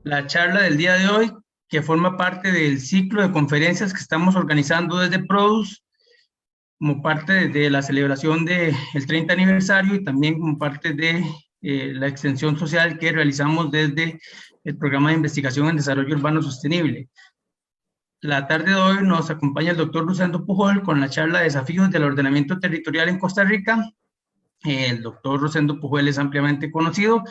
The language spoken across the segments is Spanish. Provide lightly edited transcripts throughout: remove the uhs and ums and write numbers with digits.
La charla del día de hoy, que forma parte del ciclo de conferencias que estamos organizando desde Produce, como parte de la celebración del 30 aniversario y también como parte de la extensión social que realizamos desde el Programa de Investigación en Desarrollo Urbano Sostenible. La tarde de hoy nos acompaña el doctor Rosendo Pujol con la charla Desafíos del Ordenamiento Territorial en Costa Rica. El doctor Rosendo Pujol es ampliamente conocido.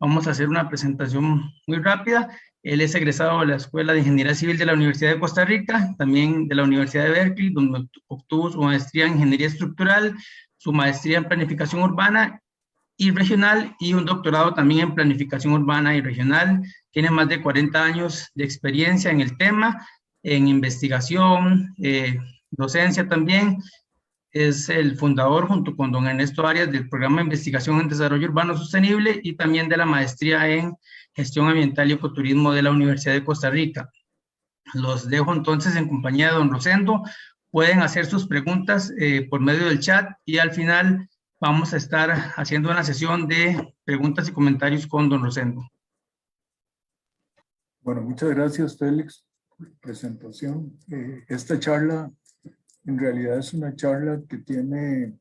Vamos a hacer una presentación muy rápida. Él es egresado de la Escuela de Ingeniería Civil de la Universidad de Costa Rica, también de la Universidad de Berkeley, donde obtuvo su maestría en Ingeniería Estructural, su maestría en Planificación Urbana y Regional y un doctorado también en Planificación Urbana y Regional. Tiene más de 40 años de experiencia en el tema, en investigación, docencia también. Es el fundador, junto con don Ernesto Arias, del Programa de Investigación en Desarrollo Urbano Sostenible y también de la Maestría en Gestión Ambiental y Ecoturismo de la Universidad de Costa Rica. Los dejo entonces en compañía de don Rosendo. Pueden hacer sus preguntas por medio del chat y al final vamos a estar haciendo una sesión de preguntas y comentarios con don Rosendo. Bueno, muchas gracias, Félix, por la presentación. Esta charla en realidad es una charla que tiene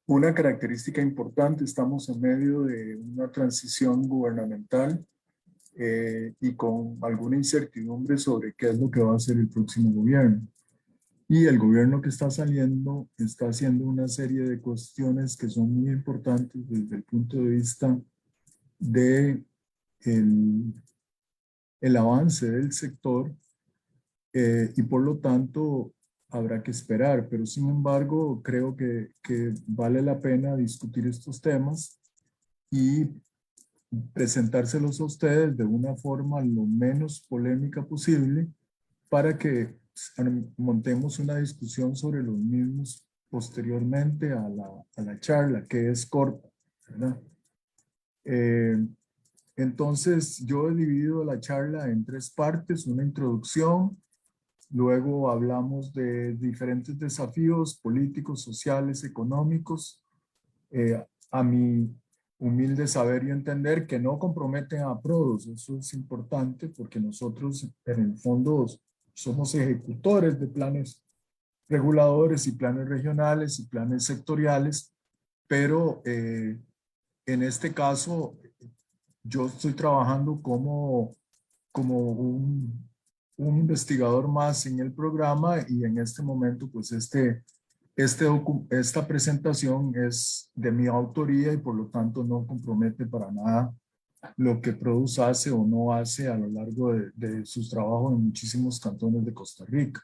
una característica importante. Estamos en medio de una transición gubernamental y con alguna incertidumbre sobre qué es lo que va a hacer el próximo gobierno. Y el gobierno que está saliendo está haciendo una serie de cuestiones que son muy importantes desde el punto de vista de el avance del sector y por lo tanto habrá que esperar, pero sin embargo creo que vale la pena discutir estos temas y presentárselos a ustedes de una forma lo menos polémica posible para que montemos una discusión sobre los mismos posteriormente a la charla, que es corta, ¿verdad? Entonces yo he dividido la charla en tres partes: una introducción, luego hablamos de diferentes desafíos políticos, sociales, económicos, a mi humilde saber y entender, que no comprometen a Produce. Eso es importante porque nosotros en el fondo somos ejecutores de planes reguladores y planes regionales y planes sectoriales, pero en este caso yo estoy trabajando como un investigador más en el programa y en este momento pues esta presentación es de mi autoría y por lo tanto no compromete para nada lo que Produce hace o no hace a lo largo de sus trabajos en muchísimos cantones de Costa Rica.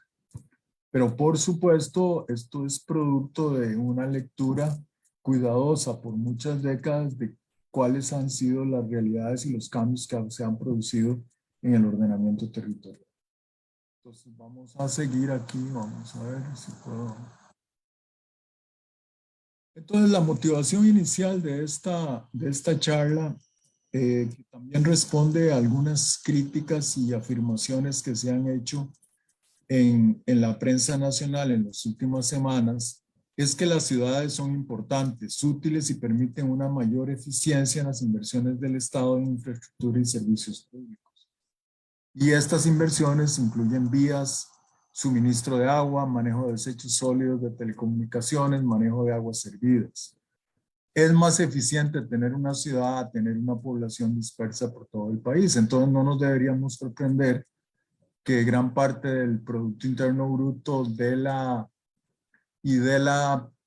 Pero por supuesto, esto es producto de una lectura cuidadosa por muchas décadas de cuáles han sido las realidades y los cambios que se han producido en el ordenamiento territorial. Entonces vamos a seguir aquí, vamos a ver si puedo. Entonces la motivación inicial de esta charla, que también responde a algunas críticas y afirmaciones que se han hecho en la prensa nacional en las últimas semanas, es que las ciudades son importantes, útiles y permiten una mayor eficiencia en las inversiones del Estado en infraestructura y servicios públicos. Y estas inversiones incluyen vías, suministro de agua, manejo de desechos sólidos, de telecomunicaciones, manejo de aguas servidas. Es más eficiente tener una ciudad a tener una población dispersa por todo el país. Entonces no nos deberíamos sorprender que gran parte del Producto Interno Bruto de la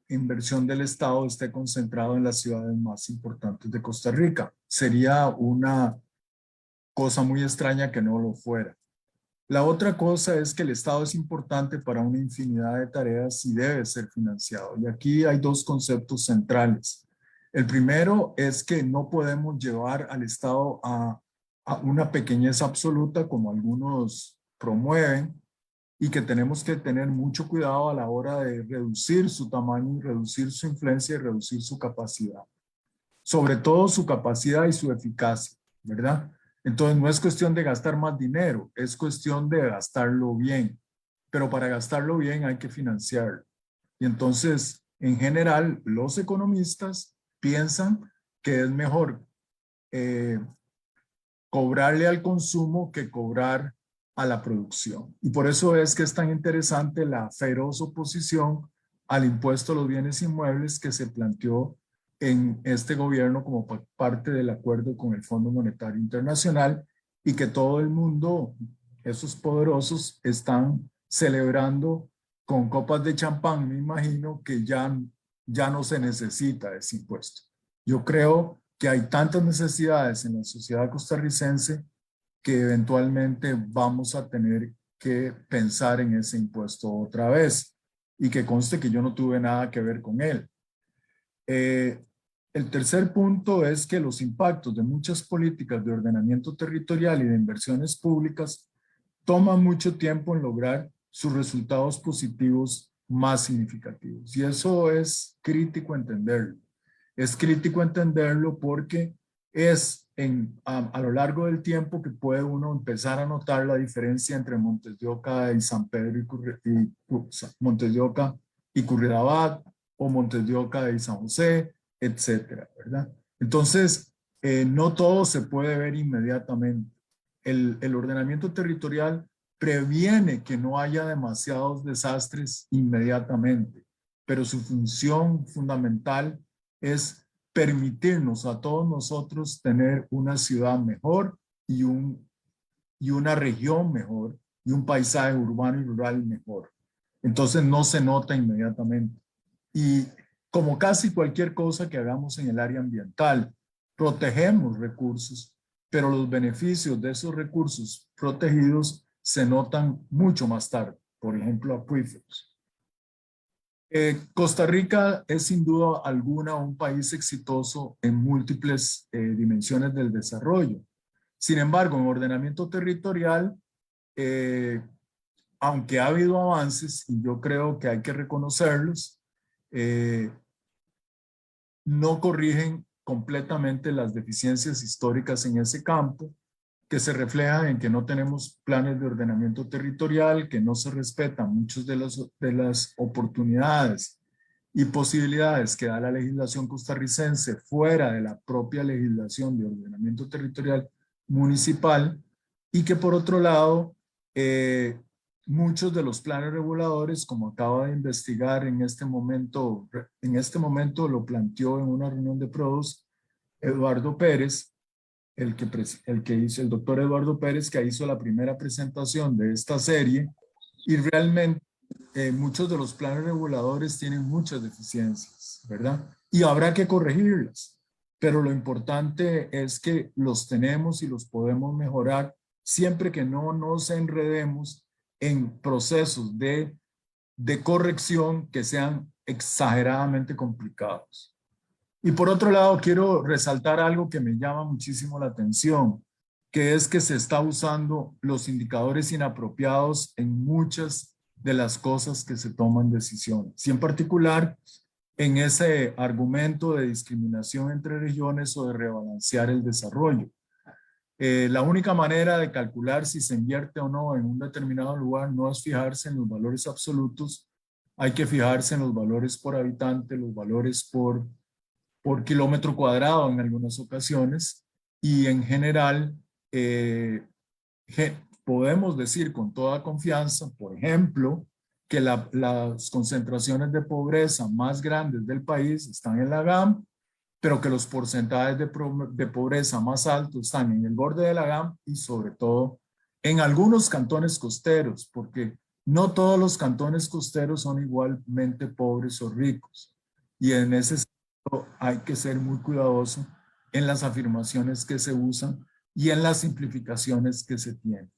inversión del Estado esté concentrado en las ciudades más importantes de Costa Rica. Sería una cosa muy extraña que no lo fuera. La otra cosa es que el Estado es importante para una infinidad de tareas y debe ser financiado. Y aquí hay dos conceptos centrales. El primero es que no podemos llevar al Estado a una pequeñez absoluta como algunos promueven, y que tenemos que tener mucho cuidado a la hora de reducir su tamaño, reducir su influencia y reducir su capacidad. Sobre todo su capacidad y su eficacia, ¿verdad? Entonces no es cuestión de gastar más dinero, es cuestión de gastarlo bien. Pero para gastarlo bien hay que financiarlo. Y entonces, en general, los economistas piensan que es mejor eh, cobrarle al consumo que cobrar a la producción. Y por eso es que es tan interesante la feroz oposición al impuesto a los bienes inmuebles que se planteó en este gobierno como parte del acuerdo con el Fondo Monetario Internacional y que todo el mundo, esos poderosos, están celebrando con copas de champán. Me imagino que ya no se necesita ese impuesto. Yo creo que hay tantas necesidades en la sociedad costarricense que eventualmente vamos a tener que pensar en ese impuesto otra vez y que conste que yo no tuve nada que ver con él. El tercer punto es que los impactos de muchas políticas de ordenamiento territorial y de inversiones públicas toman mucho tiempo en lograr sus resultados positivos más significativos. Y eso es crítico entenderlo. Es crítico entenderlo porque es a lo largo del tiempo que puede uno empezar a notar la diferencia entre Montes de Oca y San Pedro Montes de Oca y Curridabat, o Montes de Oca y San José, etcétera, ¿verdad? Entonces, no todo se puede ver inmediatamente. El ordenamiento territorial previene que no haya demasiados desastres inmediatamente, pero su función fundamental es permitirnos a todos nosotros tener una ciudad mejor y una región mejor y un paisaje urbano y rural mejor. Entonces no se nota inmediatamente. Y como casi cualquier cosa que hagamos en el área ambiental, protegemos recursos, pero los beneficios de esos recursos protegidos se notan mucho más tarde, por ejemplo, acuíferos. Costa Rica es sin duda alguna un país exitoso en múltiples dimensiones del desarrollo. Sin embargo, en ordenamiento territorial, aunque ha habido avances, y yo creo que hay que reconocerlos, no corrigen completamente las deficiencias históricas en ese campo, que se reflejan en que no tenemos planes de ordenamiento territorial, que no se respetan muchas de las oportunidades y posibilidades que da la legislación costarricense fuera de la propia legislación de ordenamiento territorial municipal, y que por otro lado, muchos de los planes reguladores, como acaba de investigar en este momento lo planteó en una reunión de PRODUS Eduardo Pérez, el doctor Eduardo Pérez, que hizo la primera presentación de esta serie, y realmente muchos de los planes reguladores tienen muchas deficiencias, ¿verdad? Y habrá que corregirlas, pero lo importante es que los tenemos y los podemos mejorar siempre que no nos enredemos en procesos de corrección que sean exageradamente complicados. Y por otro lado, quiero resaltar algo que me llama muchísimo la atención, que es que se está usando los indicadores inapropiados en muchas de las cosas que se toman decisiones. Y en particular, en ese argumento de discriminación entre regiones o de rebalancear el desarrollo. La única manera de calcular si se invierte o no en un determinado lugar no es fijarse en los valores absolutos, hay que fijarse en los valores por habitante, los valores por kilómetro cuadrado en algunas ocasiones, y en general podemos decir con toda confianza, por ejemplo, que las concentraciones de pobreza más grandes del país están en la GAM, pero que los porcentajes de pobreza más altos están en el borde de la GAM y sobre todo en algunos cantones costeros, porque no todos los cantones costeros son igualmente pobres o ricos. Y en ese sentido hay que ser muy cuidadoso en las afirmaciones que se usan y en las simplificaciones que se tienen.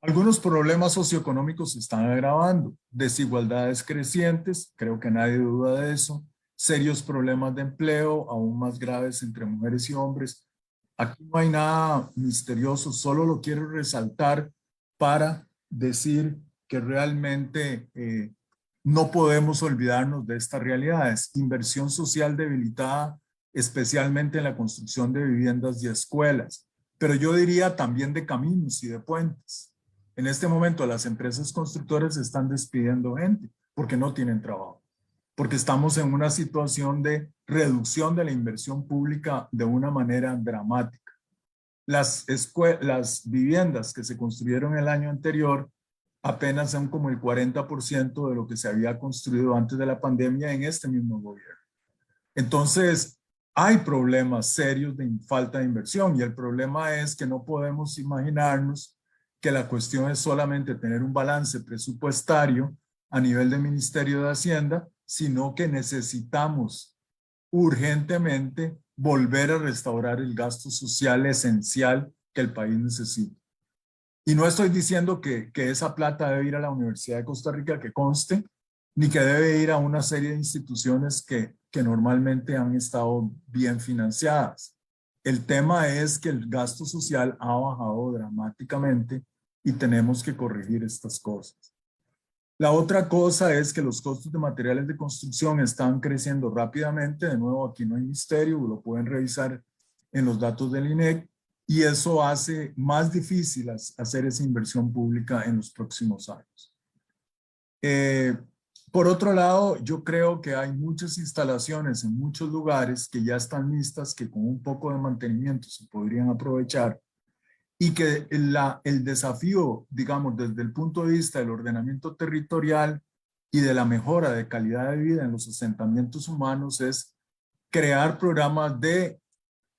Algunos problemas socioeconómicos se están agravando, desigualdades crecientes, creo que nadie duda de eso, serios problemas de empleo, aún más graves entre mujeres y hombres. Aquí no hay nada misterioso, solo lo quiero resaltar para decir que realmente no podemos olvidarnos de estas realidades. Inversión social debilitada, especialmente en la construcción de viviendas y escuelas, pero yo diría también de caminos y de puentes. En este momento las empresas constructoras están despidiendo gente porque no tienen trabajo, porque estamos en una situación de reducción de la inversión pública de una manera dramática. Las viviendas que se construyeron el año anterior apenas son como el 40% de lo que se había construido antes de la pandemia en este mismo gobierno. Entonces, hay problemas serios de falta de inversión y el problema es que no podemos imaginarnos que la cuestión es solamente tener un balance presupuestario a nivel del Ministerio de Hacienda, sino que necesitamos urgentemente volver a restaurar el gasto social esencial que el país necesita. Y no estoy diciendo que esa plata debe ir a la Universidad de Costa Rica, que conste, ni que debe ir a una serie de instituciones que normalmente han estado bien financiadas. El tema es que el gasto social ha bajado dramáticamente y tenemos que corregir estas cosas. La otra cosa es que los costos de materiales de construcción están creciendo rápidamente. De nuevo, aquí no hay misterio, lo pueden revisar en los datos del INEC, y eso hace más difícil hacer esa inversión pública en los próximos años. Por otro lado, yo creo que hay muchas instalaciones en muchos lugares que ya están listas, que con un poco de mantenimiento se podrían aprovechar, y que el desafío, digamos, desde el punto de vista del ordenamiento territorial y de la mejora de calidad de vida en los asentamientos humanos es crear programas de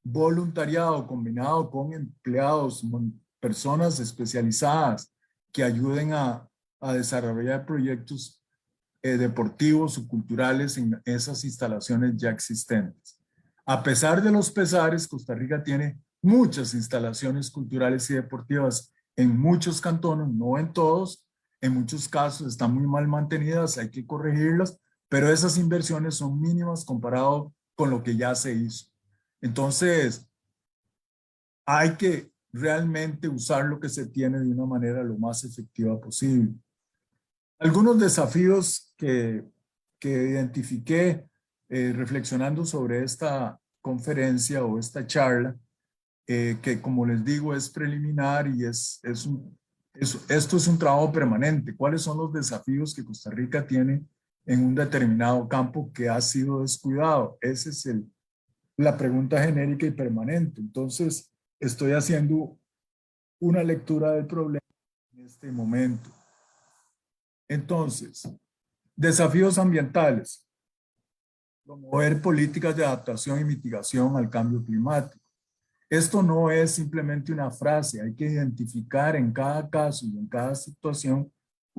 voluntariado combinado con empleados, personas especializadas que ayuden a desarrollar proyectos deportivos o culturales en esas instalaciones ya existentes. A pesar de los pesares, Costa Rica tiene muchas instalaciones culturales y deportivas en muchos cantones, no en todos, en muchos casos están muy mal mantenidas, hay que corregirlas, pero esas inversiones son mínimas comparado con lo que ya se hizo. Entonces, hay que realmente usar lo que se tiene de una manera lo más efectiva posible. Algunos desafíos que identifiqué reflexionando sobre esta conferencia o esta charla, que como les digo es preliminar y esto es un trabajo permanente. ¿Cuáles son los desafíos que Costa Rica tiene en un determinado campo que ha sido descuidado? Esa es la pregunta genérica y permanente. Entonces, estoy haciendo una lectura del problema en este momento. Entonces, desafíos ambientales. Promover políticas de adaptación y mitigación al cambio climático. Esto no es simplemente una frase, hay que identificar en cada caso y en cada situación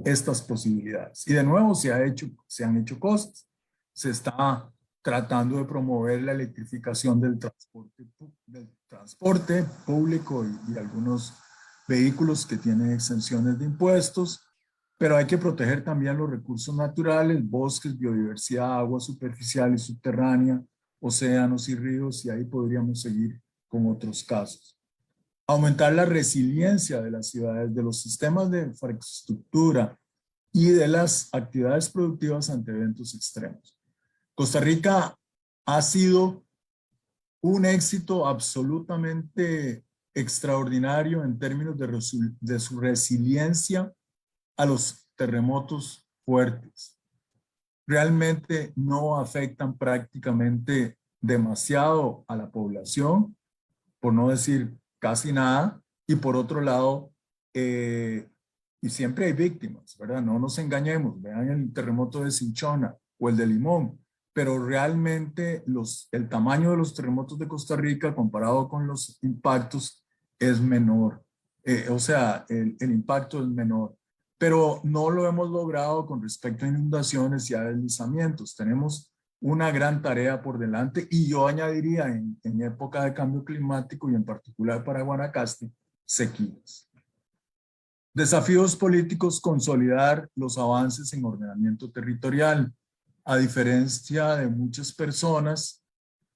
estas posibilidades. Y de nuevo se han hecho cosas. Se está tratando de promover la electrificación del transporte público y algunos vehículos que tienen exenciones de impuestos, pero hay que proteger también los recursos naturales, bosques, biodiversidad, agua superficial y subterránea, océanos y ríos, y ahí podríamos seguir con otros casos. Aumentar la resiliencia de las ciudades, de los sistemas de infraestructura y de las actividades productivas ante eventos extremos. Costa Rica ha sido un éxito absolutamente extraordinario en términos de su resiliencia a los terremotos fuertes. Realmente no afectan prácticamente demasiado a la población, por no decir casi nada, y por otro lado, y siempre hay víctimas, ¿verdad? No nos engañemos, vean el terremoto de Cinchona o el de Limón, pero realmente el tamaño de los terremotos de Costa Rica comparado con los impactos es menor, o sea, el impacto es menor, pero no lo hemos logrado con respecto a inundaciones y a deslizamientos. Tenemos una gran tarea por delante y yo añadiría en época de cambio climático y en particular para Guanacaste, sequías. Desafíos políticos: consolidar los avances en ordenamiento territorial. A diferencia de muchas personas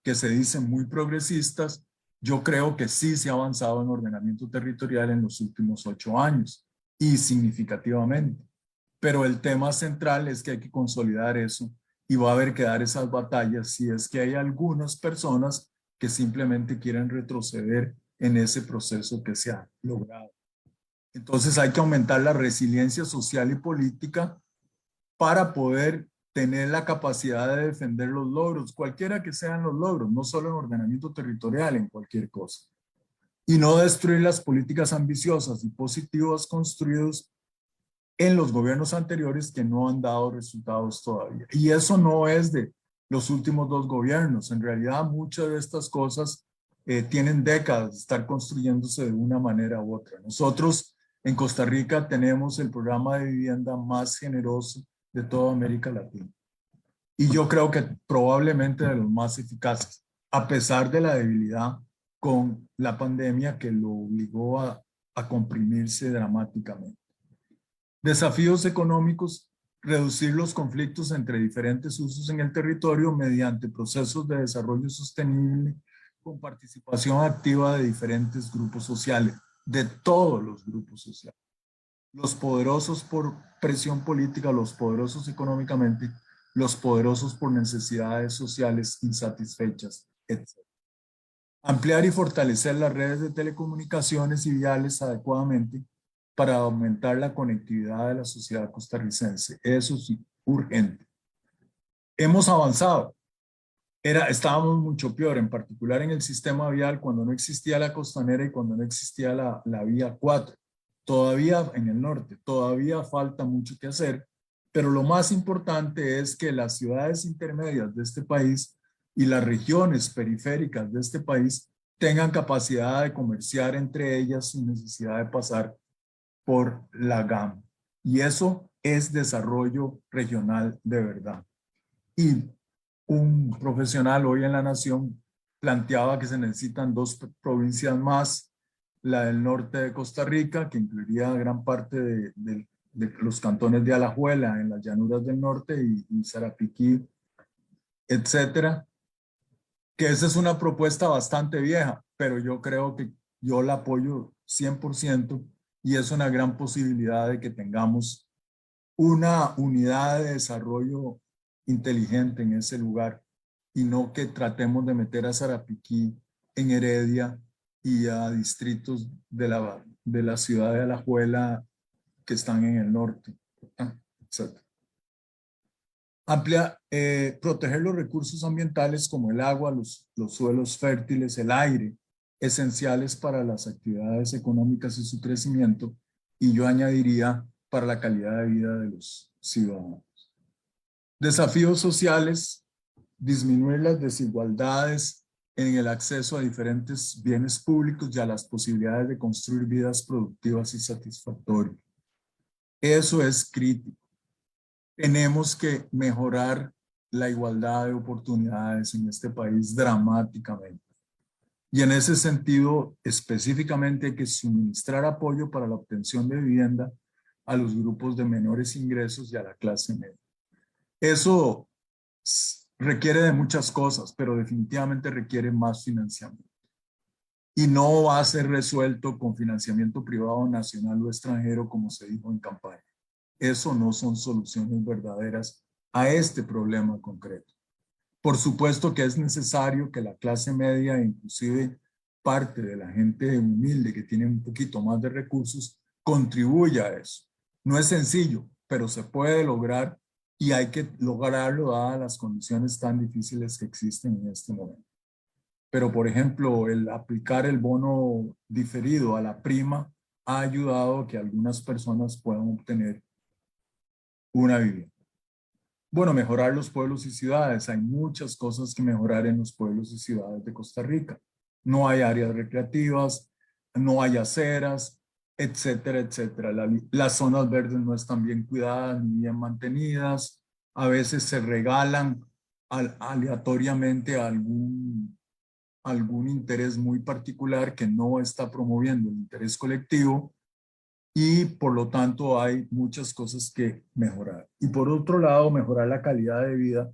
que se dicen muy progresistas, yo creo que sí se ha avanzado en ordenamiento territorial en los últimos 8 años y significativamente. Pero el tema central es que hay que consolidar eso y va a haber que dar esas batallas si es que hay algunas personas que simplemente quieren retroceder en ese proceso que se ha logrado. Entonces hay que aumentar la resiliencia social y política para poder tener la capacidad de defender los logros, cualquiera que sean los logros, no solo en ordenamiento territorial, en cualquier cosa. Y no destruir las políticas ambiciosas y positivas construidas en los gobiernos anteriores que no han dado resultados todavía. Y eso no es de los últimos dos gobiernos. En realidad, muchas de estas cosas tienen décadas de estar construyéndose de una manera u otra. Nosotros en Costa Rica tenemos el programa de vivienda más generoso de toda América Latina. Y yo creo que probablemente de los más eficaces, a pesar de la debilidad con la pandemia que lo obligó a comprimirse dramáticamente. Desafíos económicos, reducir los conflictos entre diferentes usos en el territorio mediante procesos de desarrollo sostenible con participación activa de diferentes grupos sociales, de todos los grupos sociales. Los poderosos por presión política, los poderosos económicamente, los poderosos por necesidades sociales insatisfechas, etc. Ampliar y fortalecer las redes de telecomunicaciones y viales adecuadamente para aumentar la conectividad de la sociedad costarricense. Eso sí, urgente. Hemos avanzado. Estábamos mucho peor, en particular en el sistema vial, cuando no existía la costanera y cuando no existía la vía 4. Todavía en el norte, todavía falta mucho que hacer, pero lo más importante es que las ciudades intermedias de este país y las regiones periféricas de este país tengan capacidad de comerciar entre ellas sin necesidad de pasar por la GAM. Y eso es desarrollo regional de verdad. Y un profesional hoy en La Nación planteaba que se necesitan dos provincias más, la del norte de Costa Rica, que incluiría gran parte de los cantones de Alajuela en las llanuras del norte y Sarapiquí, etcétera, que esa es una propuesta bastante vieja, pero yo creo que yo la apoyo 100% y es una gran posibilidad de que tengamos una unidad de desarrollo inteligente en ese lugar y no que tratemos de meter a Sarapiquí en Heredia y a distritos de la ciudad de Alajuela que están en el norte, etc. Proteger los recursos ambientales como el agua, los suelos fértiles, el aire, esenciales para las actividades económicas y su crecimiento, y yo añadiría para la calidad de vida de los ciudadanos. Desafíos sociales, disminuir las desigualdades en el acceso a diferentes bienes públicos y a las posibilidades de construir vidas productivas y satisfactorias. Eso es crítico. Tenemos que mejorar la igualdad de oportunidades en este país dramáticamente. Y en ese sentido, específicamente hay que suministrar apoyo para la obtención de vivienda a los grupos de menores ingresos y a la clase media. Eso requiere de muchas cosas, pero definitivamente requiere más financiamiento. Y no va a ser resuelto con financiamiento privado nacional o extranjero, como se dijo en campaña. Eso no son soluciones verdaderas a este problema concreto. Por supuesto que es necesario que la clase media, inclusive parte de la gente humilde que tiene un poquito más de recursos, contribuya a eso. No es sencillo, pero se puede lograr y hay que lograrlo dadas las condiciones tan difíciles que existen en este momento. Pero, por ejemplo, el aplicar el bono diferido a la prima ha ayudado a que algunas personas puedan obtener una vivienda. Bueno, mejorar los pueblos y ciudades. Hay muchas cosas que mejorar en los pueblos y ciudades de Costa Rica. No hay áreas recreativas, no hay aceras, etcétera, etcétera. Las zonas verdes no están bien cuidadas ni bien mantenidas. A veces se regalan aleatoriamente a algún interés muy particular que no está promoviendo el interés colectivo. Y por lo tanto hay muchas cosas que mejorar. Y por otro lado, mejorar la calidad de vida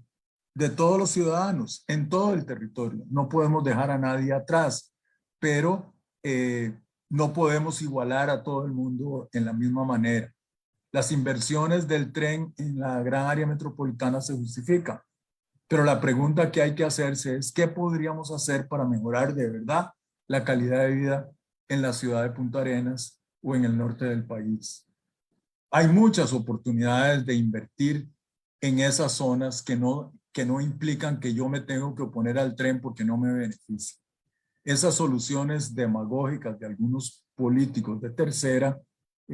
de todos los ciudadanos en todo el territorio. No podemos dejar a nadie atrás, pero no podemos igualar a todo el mundo en la misma manera. Las inversiones del tren en la gran área metropolitana se justifican, pero la pregunta que hay que hacerse es ¿qué podríamos hacer para mejorar de verdad la calidad de vida en la ciudad de Punta Arenas o en el norte del país? Hay muchas oportunidades de invertir en esas zonas que no implican que yo me tengo que oponer al tren porque no me beneficia. Esas soluciones demagógicas de algunos políticos de tercera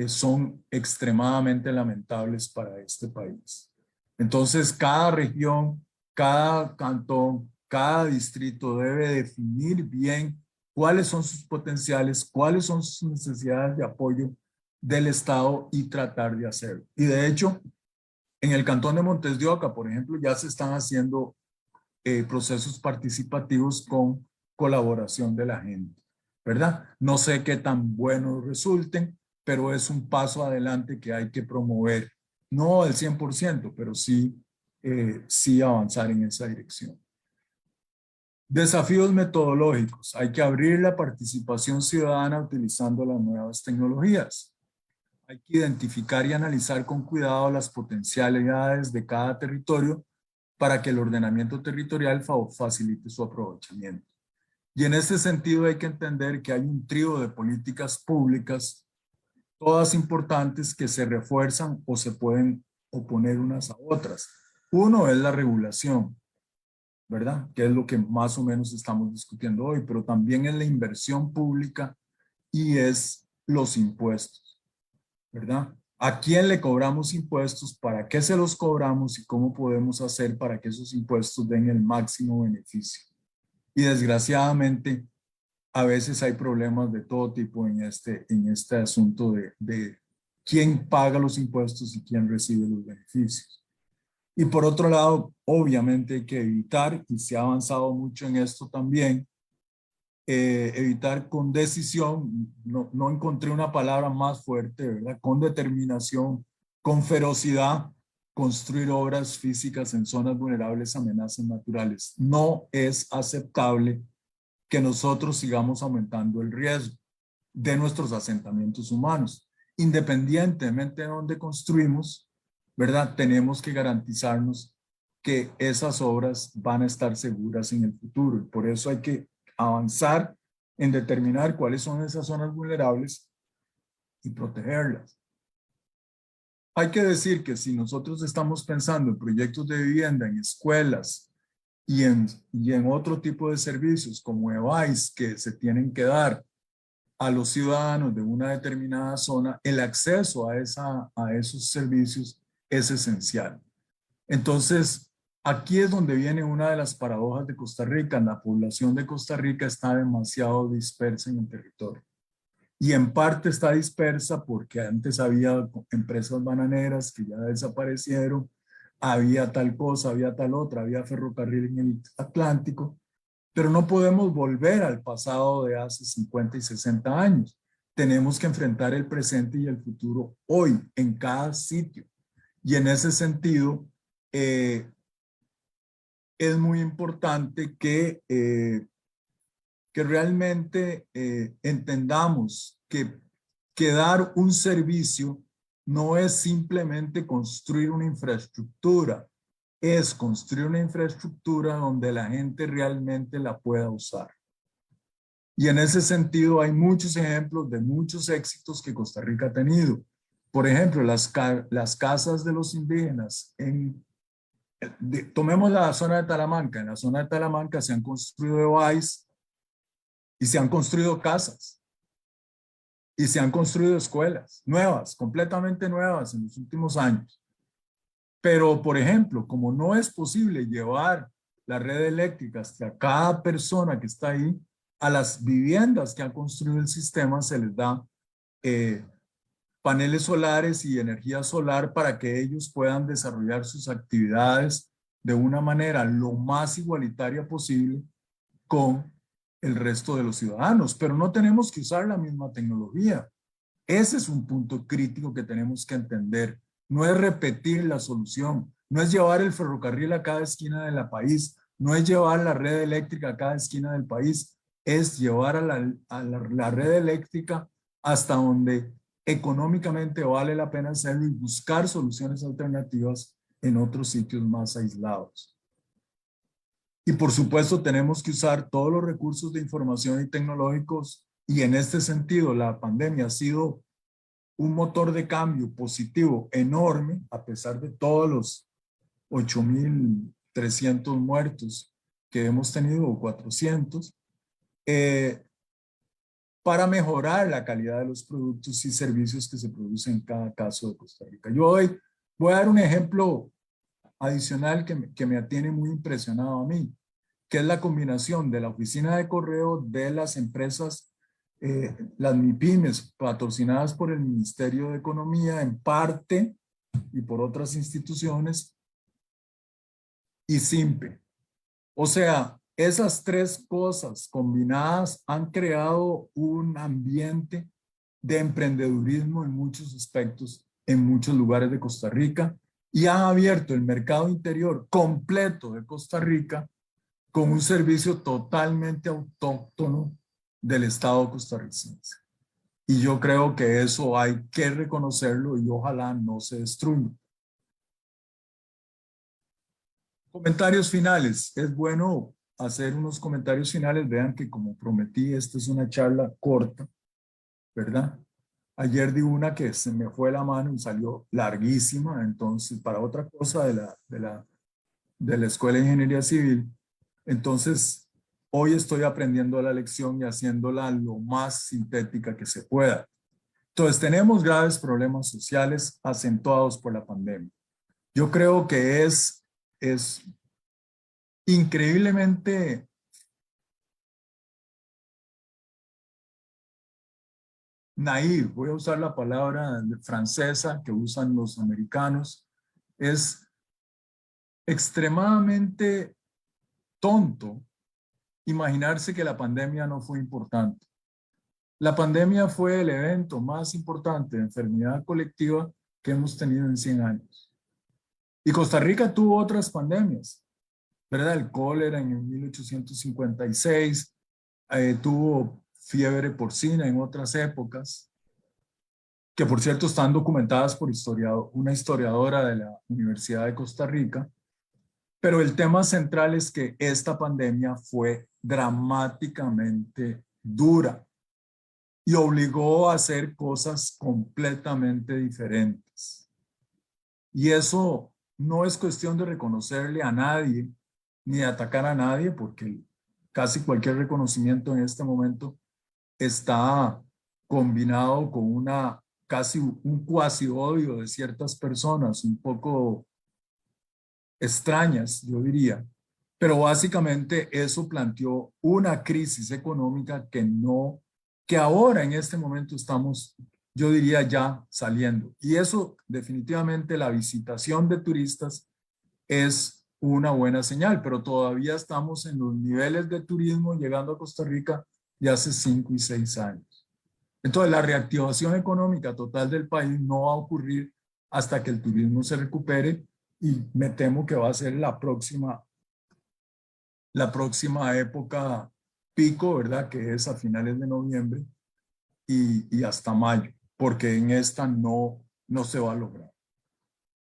son extremadamente lamentables para este país. Entonces, cada región, cada cantón, cada distrito debe definir bien cuáles son sus potenciales, cuáles son sus necesidades de apoyo del Estado y tratar de hacerlo. Y de hecho, en el cantón de Montes de Oca, por ejemplo, ya se están haciendo procesos participativos con colaboración de la gente, ¿verdad? No sé qué tan buenos resulten, pero es un paso adelante que hay que promover. No al 100%, pero sí, sí avanzar en esa dirección. Desafíos metodológicos. Hay que abrir la participación ciudadana utilizando las nuevas tecnologías. Hay que identificar y analizar con cuidado las potencialidades de cada territorio para que el ordenamiento territorial facilite su aprovechamiento. Y en este sentido hay que entender que hay un trío de políticas públicas, todas importantes, que se refuerzan o se pueden oponer unas a otras. Uno es la regulación, ¿verdad? Que es lo que más o menos estamos discutiendo hoy, pero también es la inversión pública y es los impuestos, ¿verdad? ¿A quién le cobramos impuestos? ¿Para qué se los cobramos? ¿Y cómo podemos hacer para que esos impuestos den el máximo beneficio? Y desgraciadamente, a veces hay problemas de todo tipo en este asunto de quién paga los impuestos y quién recibe los beneficios. Y por otro lado, obviamente hay que evitar, y se ha avanzado mucho en esto también, evitar con decisión, no encontré una palabra más fuerte, ¿verdad? Con determinación, con ferocidad, construir obras físicas en zonas vulnerables a amenazas naturales. No es aceptable que nosotros sigamos aumentando el riesgo de nuestros asentamientos humanos. Independientemente de dónde construimos, ¿verdad? Tenemos que garantizarnos que esas obras van a estar seguras en el futuro. Y por eso hay que avanzar en determinar cuáles son esas zonas vulnerables y protegerlas. Hay que decir que si nosotros estamos pensando en proyectos de vivienda, en escuelas y en otro tipo de servicios como EVAIS que se tienen que dar a los ciudadanos de una determinada zona, el acceso a esos servicios es esencial. Entonces, aquí es donde viene una de las paradojas de Costa Rica. La población de Costa Rica está demasiado dispersa en el territorio. Y en parte está dispersa porque antes había empresas bananeras que ya desaparecieron, había tal cosa, había tal otra, había ferrocarril en el Atlántico, pero no podemos volver al pasado de hace 50 y 60 años. Tenemos que enfrentar el presente y el futuro hoy, en cada sitio. Y en ese sentido, es muy importante que realmente entendamos que dar un servicio no es simplemente construir una infraestructura, es construir una infraestructura donde la gente realmente la pueda usar. Y en ese sentido hay muchos ejemplos de muchos éxitos que Costa Rica ha tenido. Por ejemplo, las casas de los indígenas tomemos la zona de Talamanca. En la zona de Talamanca se han construido EVAIS y se han construido casas y se han construido escuelas nuevas, completamente nuevas en los últimos años. Pero, por ejemplo, como no es posible llevar la red eléctrica hasta cada persona que está ahí, a las viviendas que han construido el sistema se les da paneles solares y energía solar para que ellos puedan desarrollar sus actividades de una manera lo más igualitaria posible con el resto de los ciudadanos. Pero no tenemos que usar la misma tecnología. Ese es un punto crítico que tenemos que entender. No es repetir la solución, no es llevar el ferrocarril a cada esquina del país, no es llevar la red eléctrica a cada esquina del país, es llevar a la red eléctrica hasta donde económicamente vale la pena hacerlo y buscar soluciones alternativas en otros sitios más aislados. Y por supuesto tenemos que usar todos los recursos de información y tecnológicos, y en este sentido la pandemia ha sido un motor de cambio positivo enorme, a pesar de todos 8.300 muertos que hemos tenido, o 400, para mejorar la calidad de los productos y servicios que se producen en cada caso de Costa Rica. Yo hoy voy a dar un ejemplo adicional que me tiene muy impresionado a mí, que es la combinación de la oficina de correo de las empresas, las MIPYMES, patrocinadas por el Ministerio de Economía en parte y por otras instituciones, y SIMPE. O sea, esas tres cosas combinadas han creado un ambiente de emprendedurismo en muchos aspectos, en muchos lugares de Costa Rica, y han abierto el mercado interior completo de Costa Rica con un servicio totalmente autóctono del Estado costarricense. Y yo creo que eso hay que reconocerlo y ojalá no se destruya. Comentarios finales. Es bueno hacer unos comentarios finales. Vean que como prometí, esta es una charla corta, ¿verdad? Ayer di una que se me fue la mano y salió larguísima, entonces para otra cosa de la Escuela de Ingeniería Civil. Entonces, hoy estoy aprendiendo la lección y haciéndola lo más sintética que se pueda. Entonces, tenemos graves problemas sociales acentuados por la pandemia. Yo creo que es increíblemente naive, voy a usar la palabra francesa que usan los americanos, es extremadamente tonto imaginarse que la pandemia no fue importante. La pandemia fue el evento más importante de enfermedad colectiva que hemos tenido en 100 años. Y Costa Rica tuvo otras pandemias, ¿verdad? El cólera en 1856, tuvo fiebre porcina en otras épocas, que por cierto están documentadas por una historiadora de la Universidad de Costa Rica, pero el tema central es que esta pandemia fue dramáticamente dura y obligó a hacer cosas completamente diferentes. Y eso no es cuestión de reconocerle a nadie ni de atacar a nadie, porque casi cualquier reconocimiento en este momento está combinado con casi un cuasi odio de ciertas personas, un poco extrañas, yo diría. Pero básicamente eso planteó una crisis económica que ahora en este momento estamos, yo diría, ya saliendo. Y eso definitivamente, la visitación de turistas es una buena señal, pero todavía estamos en los niveles de turismo llegando a Costa Rica de hace 5 y 6 años. Entonces, la reactivación económica total del país no va a ocurrir hasta que el turismo se recupere, y me temo que va a ser la próxima época pico, ¿verdad? Que es a finales de noviembre y hasta mayo, porque en esta no se va a lograr.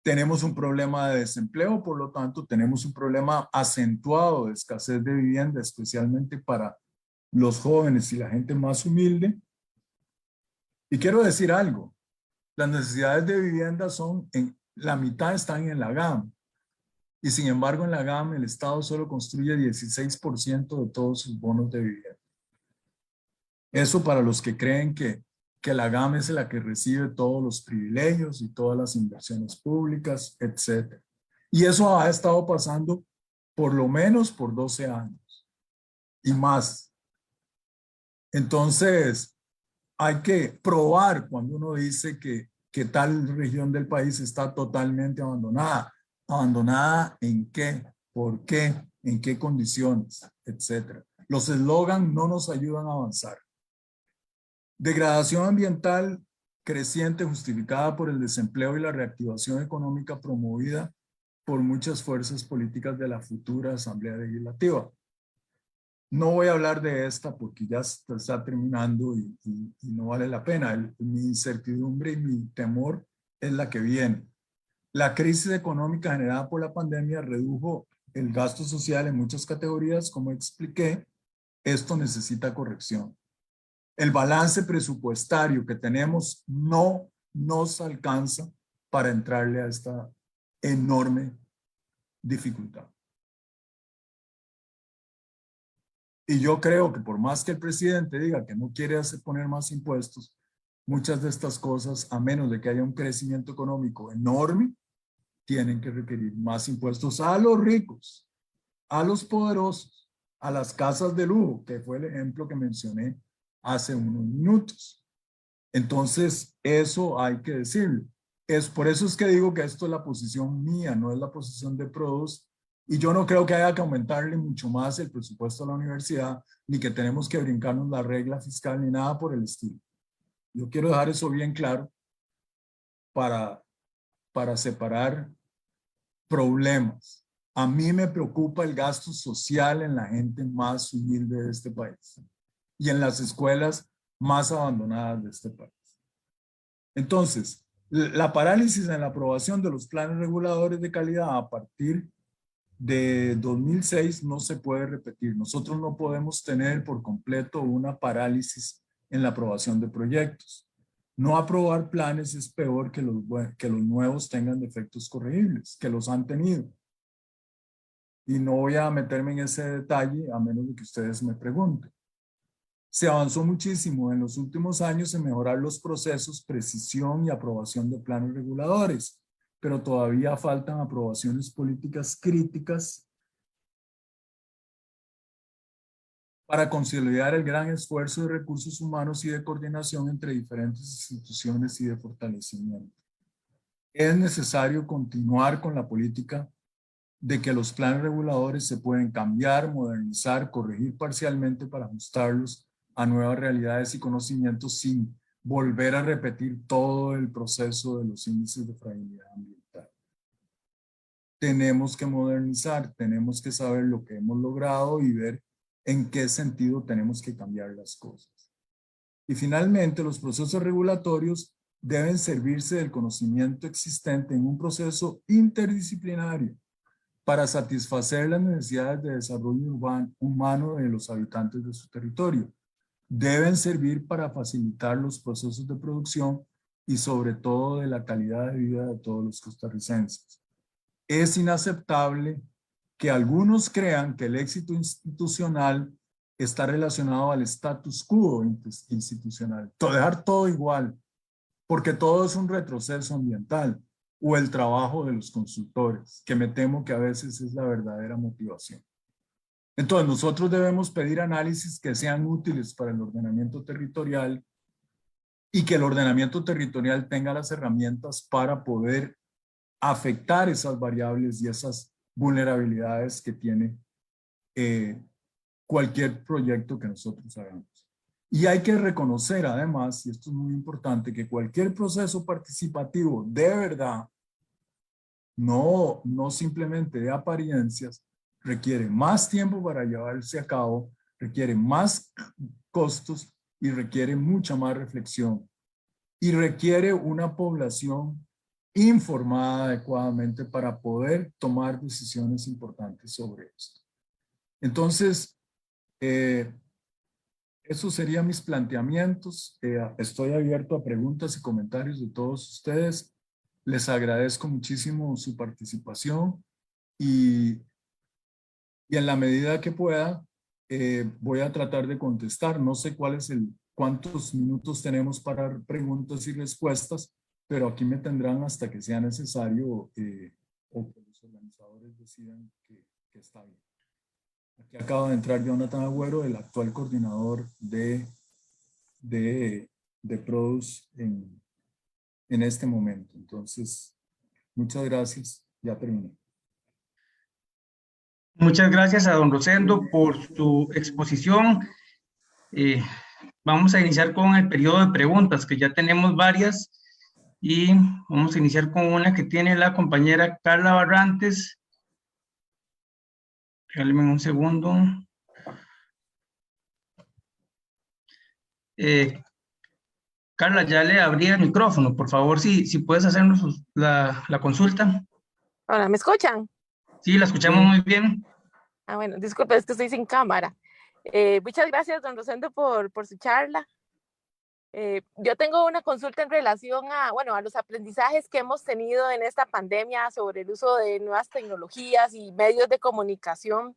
Tenemos un problema de desempleo, por lo tanto, tenemos un problema acentuado de escasez de vivienda, especialmente para los jóvenes y la gente más humilde. Y quiero decir algo, las necesidades de vivienda la mitad están en la GAM, y sin embargo en la GAM el Estado solo construye 16% de todos sus bonos de vivienda. Eso para los que creen que la GAM es la que recibe todos los privilegios y todas las inversiones públicas, etc. Y eso ha estado pasando por lo menos por 12 años y más. Entonces, hay que probar cuando uno dice que tal región del país está totalmente abandonada. ¿Abandonada en qué? ¿Por qué? ¿En qué condiciones? Etcétera. Los eslogans no nos ayudan a avanzar. Degradación ambiental creciente justificada por el desempleo y la reactivación económica promovida por muchas fuerzas políticas de la futura Asamblea Legislativa. No voy a hablar de esta porque ya está terminando y no vale la pena. Mi incertidumbre y mi temor es la que viene. La crisis económica generada por la pandemia redujo el gasto social en muchas categorías, como expliqué. Esto necesita corrección. El balance presupuestario que tenemos no nos alcanza para entrarle a esta enorme dificultad. Y yo creo que por más que el presidente diga que no quiere poner más impuestos, muchas de estas cosas, a menos de que haya un crecimiento económico enorme, tienen que requerir más impuestos a los ricos, a los poderosos, a las casas de lujo, que fue el ejemplo que mencioné hace unos minutos. Entonces, eso hay que decirlo. Por eso es que digo que esto es la posición mía, no es la posición de Produce. Y yo no creo que haya que aumentarle mucho más el presupuesto a la universidad, ni que tenemos que brincarnos la regla fiscal, ni nada por el estilo. Yo quiero dejar eso bien claro para separar problemas. A mí me preocupa el gasto social en la gente más humilde de este país y en las escuelas más abandonadas de este país. Entonces, la parálisis en la aprobación de los planes reguladores de calidad a partir de 2006 no se puede repetir. Nosotros no podemos tener por completo una parálisis en la aprobación de proyectos. No aprobar planes es peor que los nuevos tengan defectos corregibles, que los han tenido. Y no voy a meterme en ese detalle a menos de que ustedes me pregunten. Se avanzó muchísimo en los últimos años en mejorar los procesos, precisión y aprobación de planes reguladores, pero todavía faltan aprobaciones políticas críticas para consolidar el gran esfuerzo de recursos humanos y de coordinación entre diferentes instituciones y de fortalecimiento. Es necesario continuar con la política de que los planes reguladores se pueden cambiar, modernizar, corregir parcialmente para ajustarlos a nuevas realidades y conocimientos sin volver a repetir todo el proceso de los índices de fragilidad ambiental. Tenemos que modernizar, tenemos que saber lo que hemos logrado y ver en qué sentido tenemos que cambiar las cosas. Y finalmente, los procesos regulatorios deben servirse del conocimiento existente en un proceso interdisciplinario para satisfacer las necesidades de desarrollo humano de los habitantes de su territorio. Deben servir para facilitar los procesos de producción y sobre todo de la calidad de vida de todos los costarricenses. Es inaceptable que algunos crean que el éxito institucional está relacionado al status quo institucional. Dejar todo igual, porque todo es un retroceso ambiental, o el trabajo de los consultores, que me temo que a veces es la verdadera motivación. Entonces, nosotros debemos pedir análisis que sean útiles para el ordenamiento territorial y que el ordenamiento territorial tenga las herramientas para poder afectar esas variables y esas vulnerabilidades que tiene cualquier proyecto que nosotros hagamos. Y hay que reconocer además, y esto es muy importante, que cualquier proceso participativo de verdad, no simplemente de apariencias, requiere más tiempo para llevarse a cabo, requiere más costos y requiere mucha más reflexión. Y requiere una población informada adecuadamente para poder tomar decisiones importantes sobre esto. Entonces, esos serían mis planteamientos. Estoy abierto a preguntas y comentarios de todos ustedes. Les agradezco muchísimo su participación y en la medida que pueda voy a tratar de contestar. No sé cuántos minutos tenemos para preguntas y respuestas, pero aquí me tendrán hasta que sea necesario o que los organizadores decidan que está bien. Aquí acaba de entrar Jonathan Agüero, el actual coordinador de Produce en este momento. Entonces, muchas gracias. Ya terminé. Muchas gracias a don Rosendo por su exposición. Vamos a iniciar con el periodo de preguntas, que ya tenemos varias, y vamos a iniciar con una que tiene la compañera Carla Barrantes. Regálenme un segundo. Carla, ya le abrí el micrófono. Por favor, si puedes hacernos la consulta. Hola, ¿me escuchan? Sí, la escuchamos muy bien. Ah, bueno, disculpe, es que estoy sin cámara. Muchas gracias, don Rosendo, por su charla. Yo tengo una consulta en relación a, bueno, a los aprendizajes que hemos tenido en esta pandemia sobre el uso de nuevas tecnologías y medios de comunicación,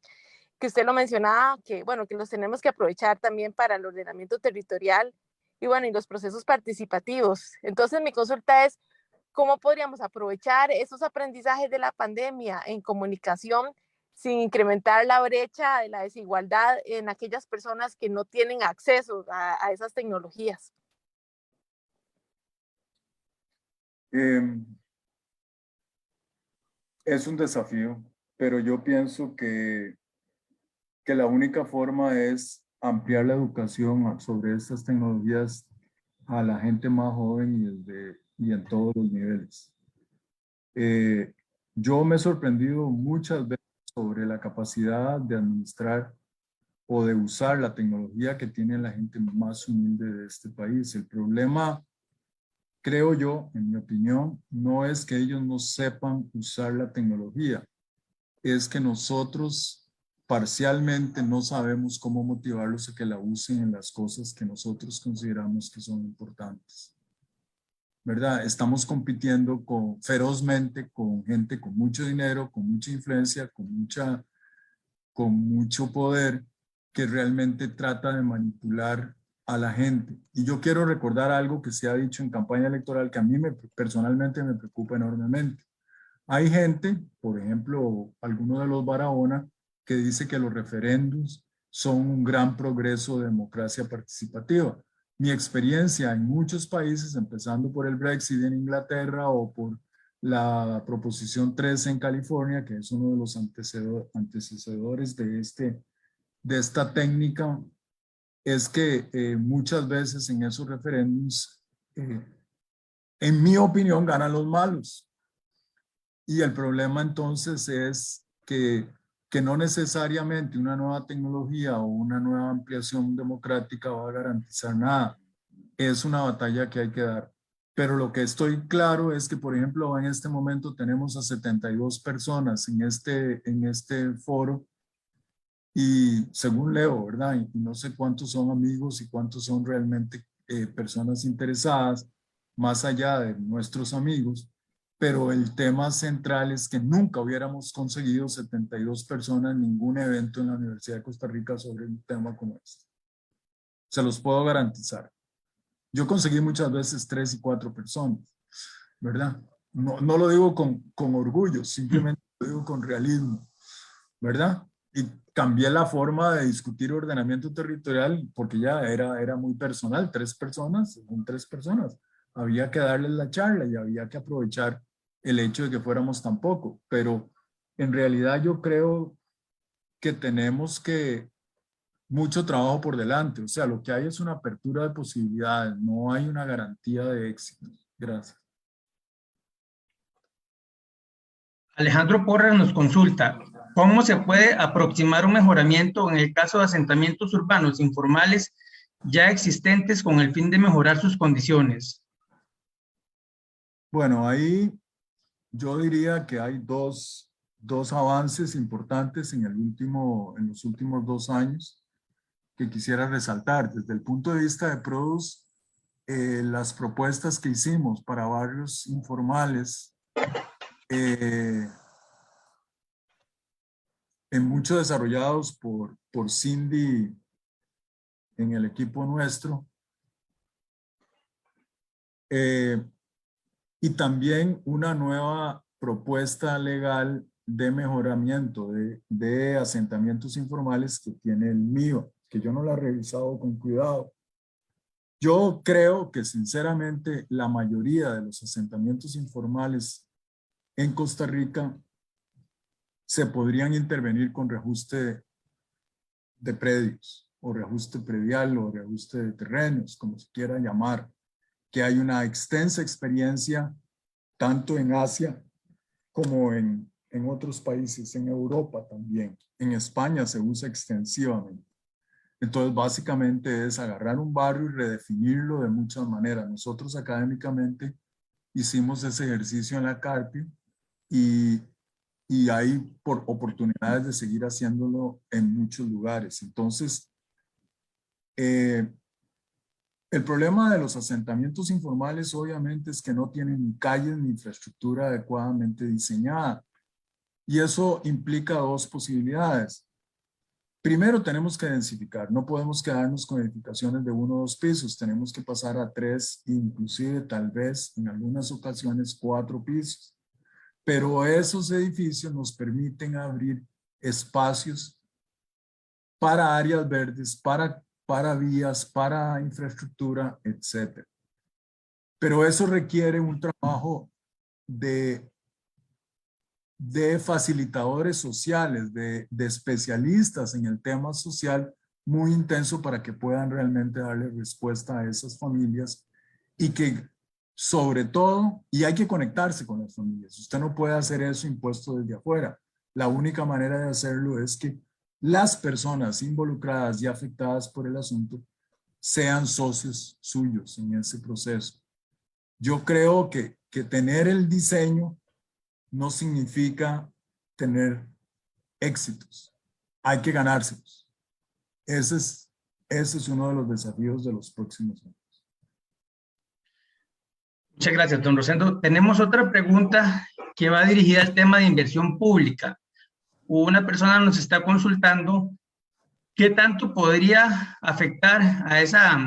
que usted lo mencionaba, que, bueno, que los tenemos que aprovechar también para el ordenamiento territorial y, bueno, y los procesos participativos. Entonces, mi consulta es, ¿cómo podríamos aprovechar esos aprendizajes de la pandemia en comunicación sin incrementar la brecha de la desigualdad en aquellas personas que no tienen acceso a esas tecnologías? Eh, es un desafío, pero yo pienso que la única forma es ampliar la educación sobre estas tecnologías a la gente más joven y en todos los niveles. Yo me he sorprendido muchas veces sobre la capacidad de administrar o de usar la tecnología que tiene la gente más humilde de este país. El problema, creo yo, en mi opinión, no es que ellos no sepan usar la tecnología, es que nosotros parcialmente no sabemos cómo motivarlos a que la usen en las cosas que nosotros consideramos que son importantes. ¿Verdad? Estamos compitiendo ferozmente con gente con mucho dinero, con mucha influencia, con mucho poder, que realmente trata de manipular a la gente. Y yo quiero recordar algo que se ha dicho en campaña electoral que a mí personalmente me preocupa enormemente. Hay gente, por ejemplo, alguno de los Barahona, que dice que los referéndums son un gran progreso de democracia participativa. Mi experiencia en muchos países, empezando por el Brexit en Inglaterra o por la Proposición 13 en California, que es uno de los antecesores de esta técnica, es que muchas veces en esos referéndums, en mi opinión, ganan los malos. Y el problema entonces es que no necesariamente una nueva tecnología o una nueva ampliación democrática va a garantizar nada. Es una batalla que hay que dar. Pero lo que estoy claro es que, por ejemplo, en este momento tenemos a 72 personas en este foro y según leo, ¿verdad? Y no sé cuántos son amigos y cuántos son realmente personas interesadas, más allá de nuestros amigos, pero el tema central es que nunca hubiéramos conseguido 72 personas en ningún evento en la Universidad de Costa Rica sobre un tema como este. Se los puedo garantizar. Yo conseguí muchas veces 3 y 4 personas, ¿verdad? No lo digo con orgullo, simplemente lo digo con realismo, ¿verdad? Y cambié la forma de discutir ordenamiento territorial porque ya era muy personal, 3 personas, son 3 personas. Había que darles la charla y había que aprovechar el hecho de que fuéramos tan poco, pero en realidad yo creo que tenemos mucho trabajo por delante, o sea, lo que hay es una apertura de posibilidades, no hay una garantía de éxito. Gracias. Alejandro Porras nos consulta, ¿cómo se puede aproximar un mejoramiento en el caso de asentamientos urbanos informales ya existentes con el fin de mejorar sus condiciones? Bueno, ahí yo diría que hay dos avances importantes en los últimos 2 años que quisiera resaltar. Desde el punto de vista de Produce, las propuestas que hicimos para barrios informales, en mucho desarrollados por Cindy en el equipo nuestro, y también una nueva propuesta legal de mejoramiento de asentamientos informales que tiene el mío, que yo no la he revisado con cuidado. Yo creo que sinceramente la mayoría de los asentamientos informales en Costa Rica se podrían intervenir con reajuste de predios o reajuste predial o reajuste de terrenos, como se quiera llamar, que hay una extensa experiencia tanto en Asia como en otros países, en Europa también. En España se usa extensivamente. Entonces, básicamente es agarrar un barrio y redefinirlo de muchas maneras. Nosotros académicamente hicimos ese ejercicio en la Carpio y, y hay oportunidades de seguir haciéndolo en muchos lugares. Entonces, El problema de los asentamientos informales obviamente es que no tienen ni calles ni infraestructura adecuadamente diseñada. Y eso implica dos posibilidades. Primero, tenemos que densificar. No podemos quedarnos con edificaciones de 1 o 2 pisos. Tenemos que pasar a 3, inclusive tal vez en algunas ocasiones 4 pisos. Pero esos edificios nos permiten abrir espacios para áreas verdes, para vías, para infraestructura, etc. Pero eso requiere un trabajo de facilitadores sociales, de especialistas en el tema social muy intenso para que puedan realmente darle respuesta a esas familias y que sobre todo, y hay que conectarse con las familias. Usted no puede hacer eso impuesto desde afuera. La única manera de hacerlo es que las personas involucradas y afectadas por el asunto sean socios suyos en ese proceso. Yo creo que tener el diseño no significa tener éxitos. Hay que ganárselos. Ese es uno de los desafíos de los próximos años. Muchas gracias, don Rosendo. Tenemos otra pregunta que va dirigida al tema de inversión pública. Una persona nos está consultando qué tanto podría afectar a esa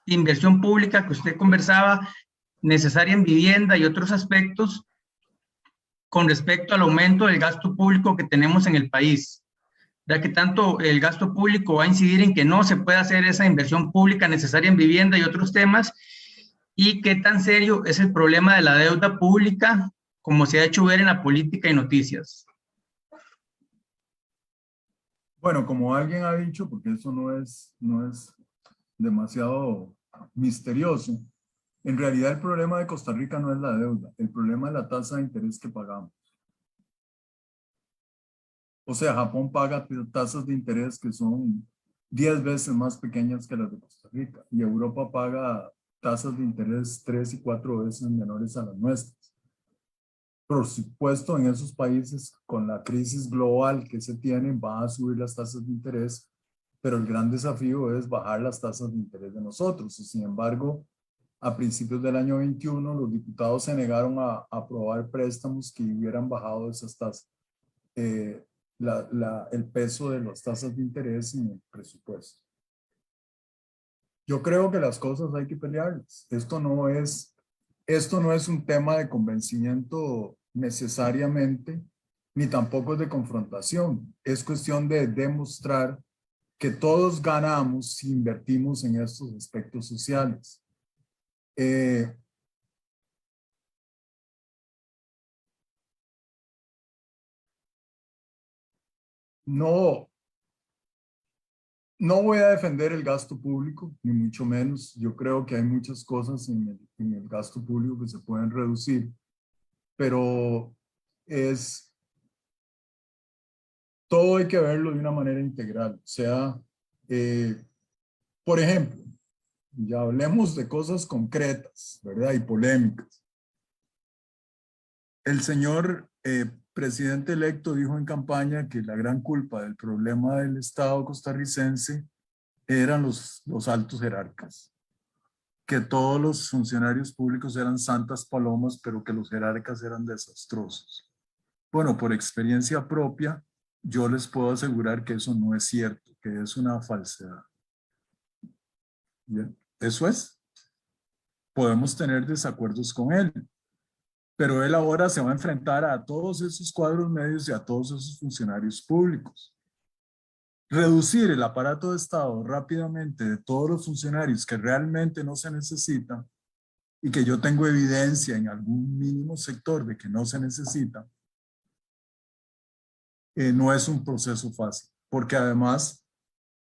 inversión pública que usted conversaba, necesaria en vivienda y otros aspectos, con respecto al aumento del gasto público que tenemos en el país. Ya que tanto el gasto público va a incidir en que no se pueda hacer esa inversión pública necesaria en vivienda y otros temas, y qué tan serio es el problema de la deuda pública, como se ha hecho ver en la política y noticias. Bueno, como alguien ha dicho, porque eso no es demasiado misterioso, en realidad el problema de Costa Rica no es la deuda, el problema es la tasa de interés que pagamos. O sea, Japón paga tasas de interés que son 10 veces más pequeñas que las de Costa Rica, y Europa paga tasas de interés 3 y 4 veces menores a las nuestras. Por supuesto, en esos países, con la crisis global que se tiene, van a subir las tasas de interés, pero el gran desafío es bajar las tasas de interés de nosotros. Y sin embargo, a principios del año 21, los diputados se negaron a aprobar préstamos que hubieran bajado esas tasas, el peso de las tasas de interés en el presupuesto. Yo creo que las cosas hay que pelearlas. Esto no es un tema de convencimiento necesariamente, ni tampoco es de confrontación. Es cuestión de demostrar que todos ganamos si invertimos en estos aspectos sociales. No voy a defender el gasto público, ni mucho menos. Yo creo que hay muchas cosas en el gasto público que se pueden reducir, pero todo hay que verlo de una manera integral. O sea, por ejemplo, ya hablemos de cosas concretas, ¿verdad? Y polémicas. El señor presidente electo dijo en campaña que la gran culpa del problema del Estado costarricense eran los altos jerarcas, que todos los funcionarios públicos eran santas palomas, pero que los jerarcas eran desastrosos. Bueno, por experiencia propia, yo les puedo asegurar que eso no es cierto, que es una falsedad. Bien, eso es. Podemos tener desacuerdos con él, pero él ahora se va a enfrentar a todos esos cuadros medios y a todos esos funcionarios públicos. Reducir el aparato de Estado rápidamente de todos los funcionarios que realmente no se necesitan y que yo tengo evidencia en algún mínimo sector de que no se necesitan, no es un proceso fácil, porque además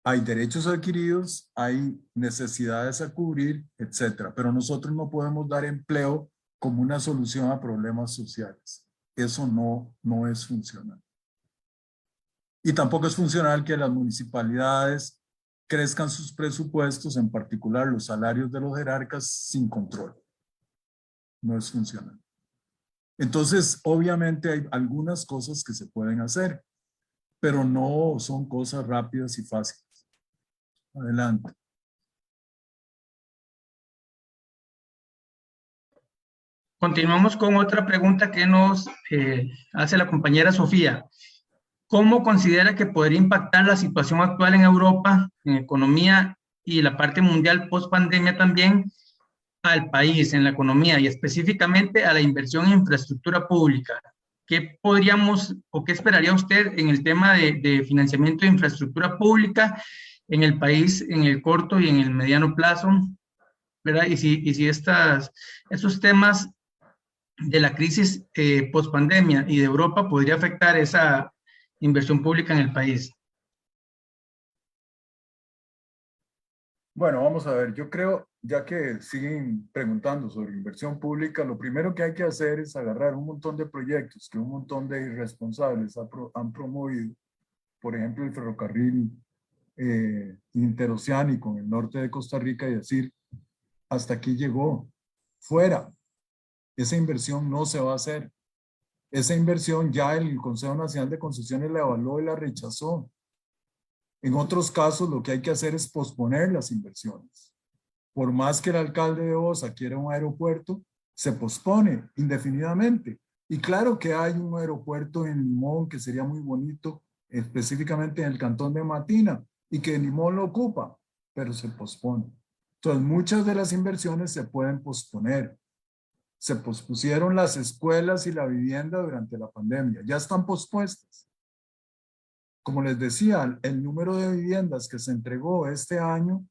hay derechos adquiridos, hay necesidades a cubrir, etcétera. Pero nosotros no podemos dar empleo como una solución a problemas sociales. Eso no es funcional. Y tampoco es funcional que las municipalidades crezcan sus presupuestos, en particular los salarios de los jerarcas, sin control. No es funcional. Entonces, obviamente hay algunas cosas que se pueden hacer, pero no son cosas rápidas y fáciles. Adelante. Continuamos con otra pregunta que nos hace la compañera Sofía. ¿Cómo considera que podría impactar la situación actual en Europa, en economía y la parte mundial post pandemia también al país, en la economía y específicamente a la inversión en infraestructura pública? ¿Qué podríamos o qué esperaría usted en el tema de financiamiento de infraestructura pública en el país en el corto y en el mediano plazo? ¿Verdad? Y si estos temas de la crisis post pandemia y de Europa podría afectar esa inversión pública en el país. Bueno, vamos a ver, yo creo, ya que siguen preguntando sobre inversión pública, lo primero que hay que hacer es agarrar un montón de proyectos que un montón de irresponsables han promovido, por ejemplo, el ferrocarril interoceánico en el norte de Costa Rica y decir, hasta aquí llegó, fuera, esa inversión no se va a hacer. Esa inversión ya el Consejo Nacional de Concesiones la evaluó y la rechazó. En otros casos, lo que hay que hacer es posponer las inversiones. Por más que el alcalde de Osa quiera un aeropuerto, se pospone indefinidamente. Y claro que hay un aeropuerto en Limón que sería muy bonito, específicamente en el cantón de Matina, y que Limón lo ocupa, pero se pospone. Entonces, muchas de las inversiones se pueden posponer. Se pospusieron las escuelas y la vivienda durante la pandemia. Ya están pospuestas. Como les decía, el número de viviendas que se entregó este año,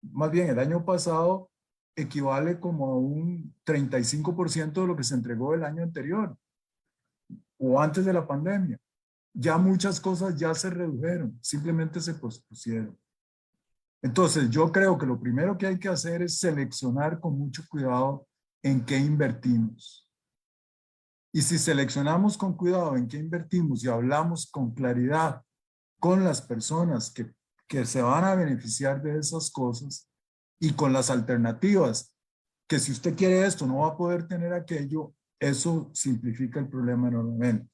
más bien el año pasado, equivale como a un 35% de lo que se entregó el año anterior o antes de la pandemia. Ya muchas cosas ya se redujeron, simplemente se pospusieron. Entonces, yo creo que lo primero que hay que hacer es seleccionar con mucho cuidado en qué invertimos. Y si seleccionamos con cuidado en qué invertimos y hablamos con claridad con las personas que se van a beneficiar de esas cosas y con las alternativas, que si usted quiere esto no va a poder tener aquello, eso simplifica el problema enormemente.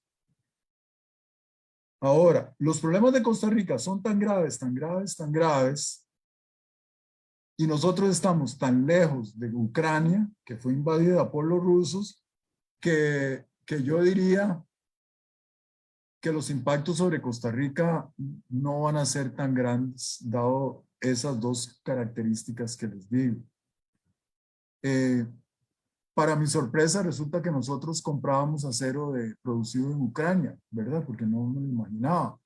Ahora, los problemas de Costa Rica son tan graves, tan graves, tan graves, y nosotros estamos tan lejos de Ucrania, que fue invadida por los rusos, que yo diría que los impactos sobre Costa Rica no van a ser tan grandes, dado esas dos características que les digo. Para mi sorpresa, resulta que nosotros comprábamos acero producido en Ucrania, ¿verdad? Porque no me lo imaginaba.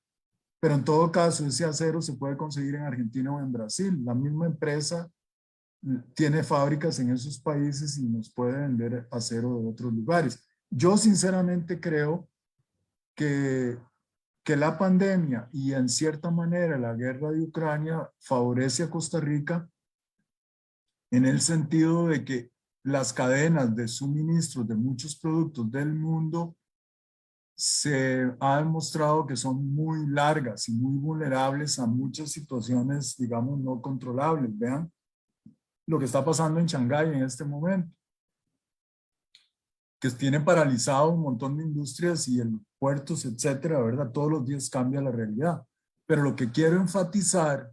Pero en todo caso, ese acero se puede conseguir en Argentina o en Brasil. La misma empresa tiene fábricas en esos países y nos puede vender acero de otros lugares. Yo sinceramente creo que la pandemia y en cierta manera la guerra de Ucrania favorece a Costa Rica en el sentido de que las cadenas de suministro de muchos productos del mundo se ha demostrado que son muy largas y muy vulnerables a muchas situaciones, digamos, no controlables. Vean lo que está pasando en Shanghái en este momento, que tiene paralizado un montón de industrias y el puertos, etcétera, ¿verdad? Todos los días cambia la realidad. Pero lo que quiero enfatizar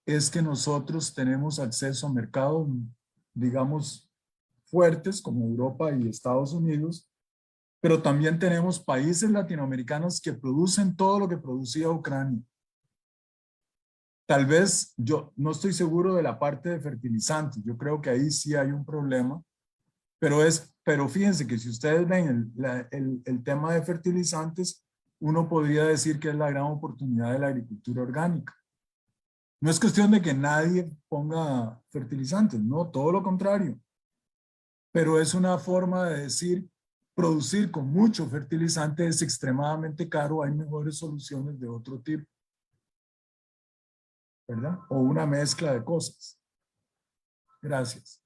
es que nosotros tenemos acceso a mercados, digamos, fuertes como Europa y Estados Unidos, pero también tenemos países latinoamericanos que producen todo lo que producía Ucrania. Tal vez, yo no estoy seguro de la parte de fertilizantes, yo creo que ahí sí hay un problema, pero fíjense que si ustedes ven el tema de fertilizantes, uno podría decir que es la gran oportunidad de la agricultura orgánica. No es cuestión de que nadie ponga fertilizantes, no, todo lo contrario. Pero es una forma de decir, producir con mucho fertilizante es extremadamente caro, hay mejores soluciones de otro tipo, ¿verdad? O una mezcla de cosas. Gracias.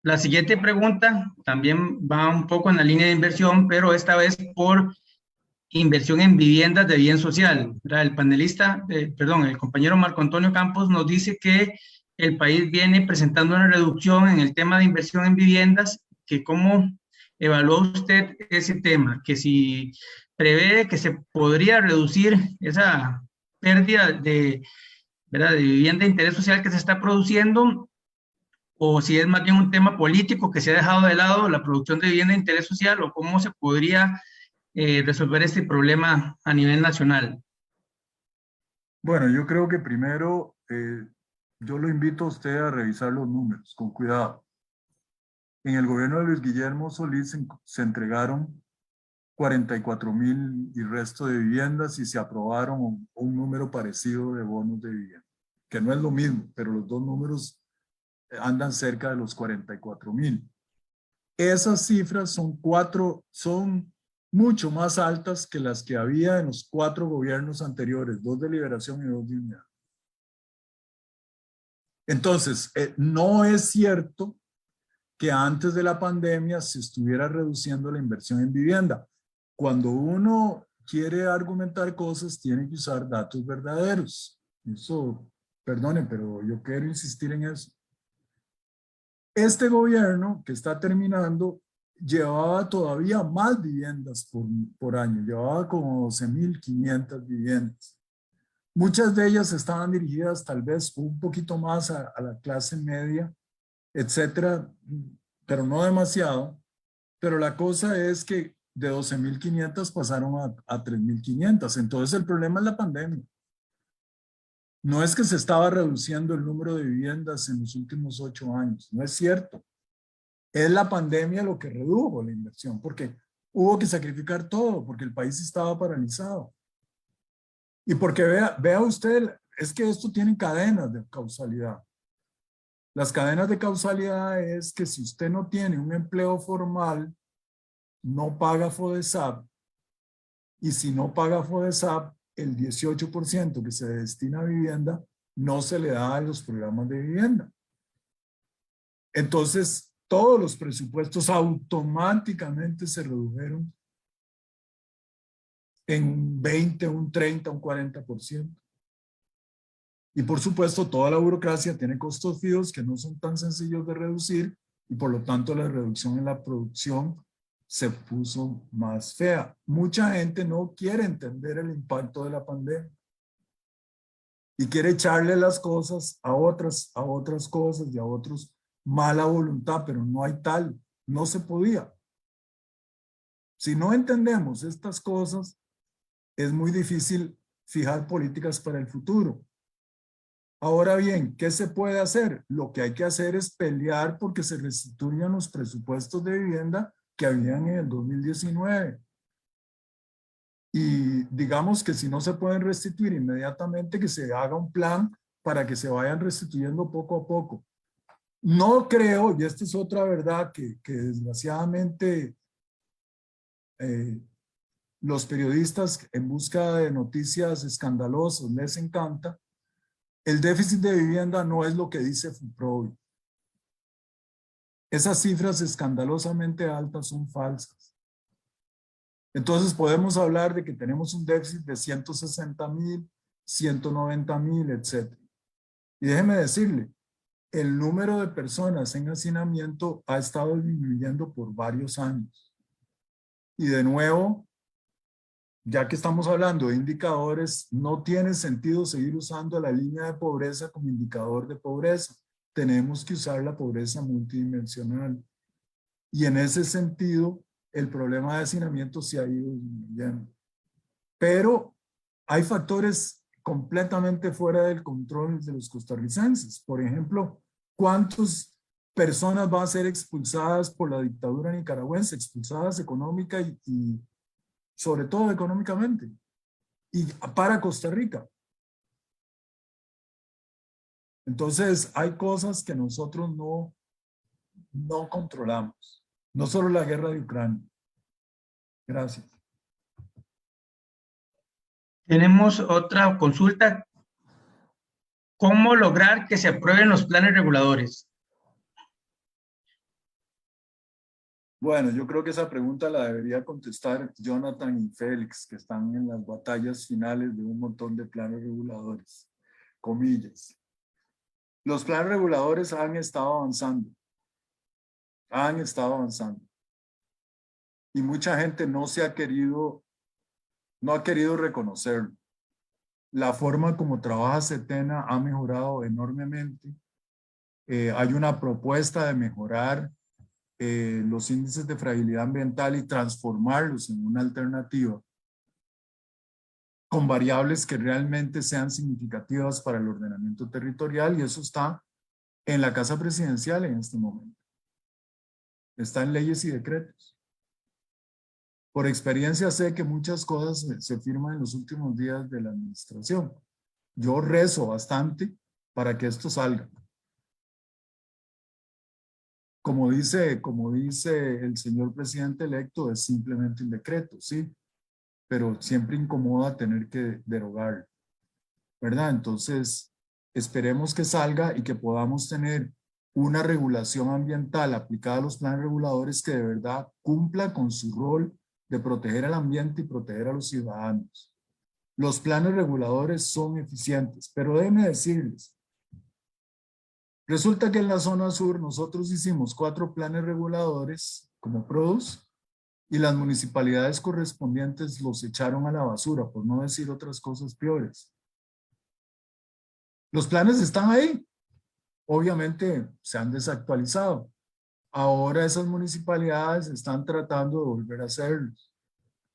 La siguiente pregunta también va un poco en la línea de inversión, pero esta vez por inversión en viviendas de bien social. El panelista, el compañero Marco Antonio Campos nos dice que el país viene presentando una reducción en el tema de inversión en viviendas, que cómo evalúa usted ese tema, que si prevé que se podría reducir esa pérdida de, ¿verdad?, de vivienda de interés social que se está produciendo, o si es más bien un tema político que se ha dejado de lado la producción de vivienda de interés social, o cómo se podría resolver este problema a nivel nacional. Bueno, yo creo que primero yo lo invito a usted a revisar los números con cuidado. En el gobierno de Luis Guillermo Solís se entregaron 44,000 y resto de viviendas y se aprobaron un número parecido de bonos de vivienda, que no es lo mismo, pero los dos números andan cerca de los 44,000. Esas cifras son mucho más altas que las que había en los 4 gobiernos anteriores, 2 de Liberación y 2 de Unidad. Entonces, no es cierto que antes de la pandemia se estuviera reduciendo la inversión en vivienda. Cuando uno quiere argumentar cosas, tiene que usar datos verdaderos. Eso, perdonen, pero yo quiero insistir en eso. Este gobierno que está terminando llevaba todavía más viviendas por año, llevaba como 12,500 viviendas. Muchas de ellas estaban dirigidas tal vez un poquito más a la clase media, etcétera, pero no demasiado. Pero la cosa es que de 12,500 pasaron a 3,500. Entonces el problema es la pandemia. No es que se estaba reduciendo el número de viviendas en los últimos 8 años, no es cierto. Es la pandemia lo que redujo la inversión, porque hubo que sacrificar todo, porque el país estaba paralizado. Y porque vea usted, es que esto tiene cadenas de causalidad. Las cadenas de causalidad es que si usted no tiene un empleo formal, no paga FODESAP, y si no paga FODESAP, el 18% que se destina a vivienda no se le da a los programas de vivienda. Entonces, todos los presupuestos automáticamente se redujeron en un 20, un 30, un 40%. Y por supuesto, toda la burocracia tiene costos fijos que no son tan sencillos de reducir y por lo tanto la reducción en la producción se puso más fea. Mucha gente no quiere entender el impacto de la pandemia y quiere echarle las cosas a otras cosas y a otros mala voluntad, pero no hay tal, no se podía. Si no entendemos estas cosas, es muy difícil fijar políticas para el futuro. Ahora bien, ¿qué se puede hacer? Lo que hay que hacer es pelear porque se restituyan los presupuestos de vivienda que habían en el 2019. Y digamos que si no se pueden restituir inmediatamente, que se haga un plan para que se vayan restituyendo poco a poco. No creo, y esta es otra verdad que desgraciadamente los periodistas en busca de noticias escandalosas les encanta. El déficit de vivienda no es lo que dice FUPROVI. Esas cifras escandalosamente altas son falsas. Entonces podemos hablar de que tenemos un déficit de 160,000, 190,000, etc. Y déjeme decirle, el número de personas en hacinamiento ha estado disminuyendo por varios años. Y de nuevo, ya que estamos hablando de indicadores, no tiene sentido seguir usando la línea de pobreza como indicador de pobreza. Tenemos que usar la pobreza multidimensional. Y en ese sentido, el problema de hacinamiento se ha ido disminuyendo. Pero hay factores completamente fuera del control de los costarricenses. Por ejemplo, ¿cuántas personas van a ser expulsadas por la dictadura nicaragüense? Expulsadas económica y sobre todo económicamente, y para Costa Rica. Entonces, hay cosas que nosotros no controlamos. No solo la guerra de Ucrania. Gracias. Tenemos otra consulta. ¿Cómo lograr que se aprueben los planes reguladores? Bueno, yo creo que esa pregunta la debería contestar Jonathan y Félix, que están en las batallas finales de un montón de planes reguladores. Comillas. Los planes reguladores han estado avanzando. Han estado avanzando. Y mucha gente no ha querido reconocerlo. La forma como trabaja Setena ha mejorado enormemente. Hay una propuesta de mejorar los índices de fragilidad ambiental y transformarlos en una alternativa con variables que realmente sean significativas para el ordenamiento territorial, y eso está en la Casa Presidencial en este momento. Está en leyes y decretos. Por experiencia sé que muchas cosas se firman en los últimos días de la administración. Yo rezo bastante para que esto salga. Como dice el señor presidente electo, es simplemente un decreto, sí, pero siempre incomoda tener que derogarlo, ¿verdad? Entonces, esperemos que salga y que podamos tener una regulación ambiental aplicada a los planes reguladores que de verdad cumpla con su rol de proteger el ambiente y proteger a los ciudadanos. Los planes reguladores son eficientes, pero déjenme decirles, resulta que en la zona sur nosotros hicimos 4 planes reguladores como PRODUS y las municipalidades correspondientes los echaron a la basura, por no decir otras cosas peores. Los planes están ahí, obviamente se han desactualizado. Ahora esas municipalidades están tratando de volver a hacerlos.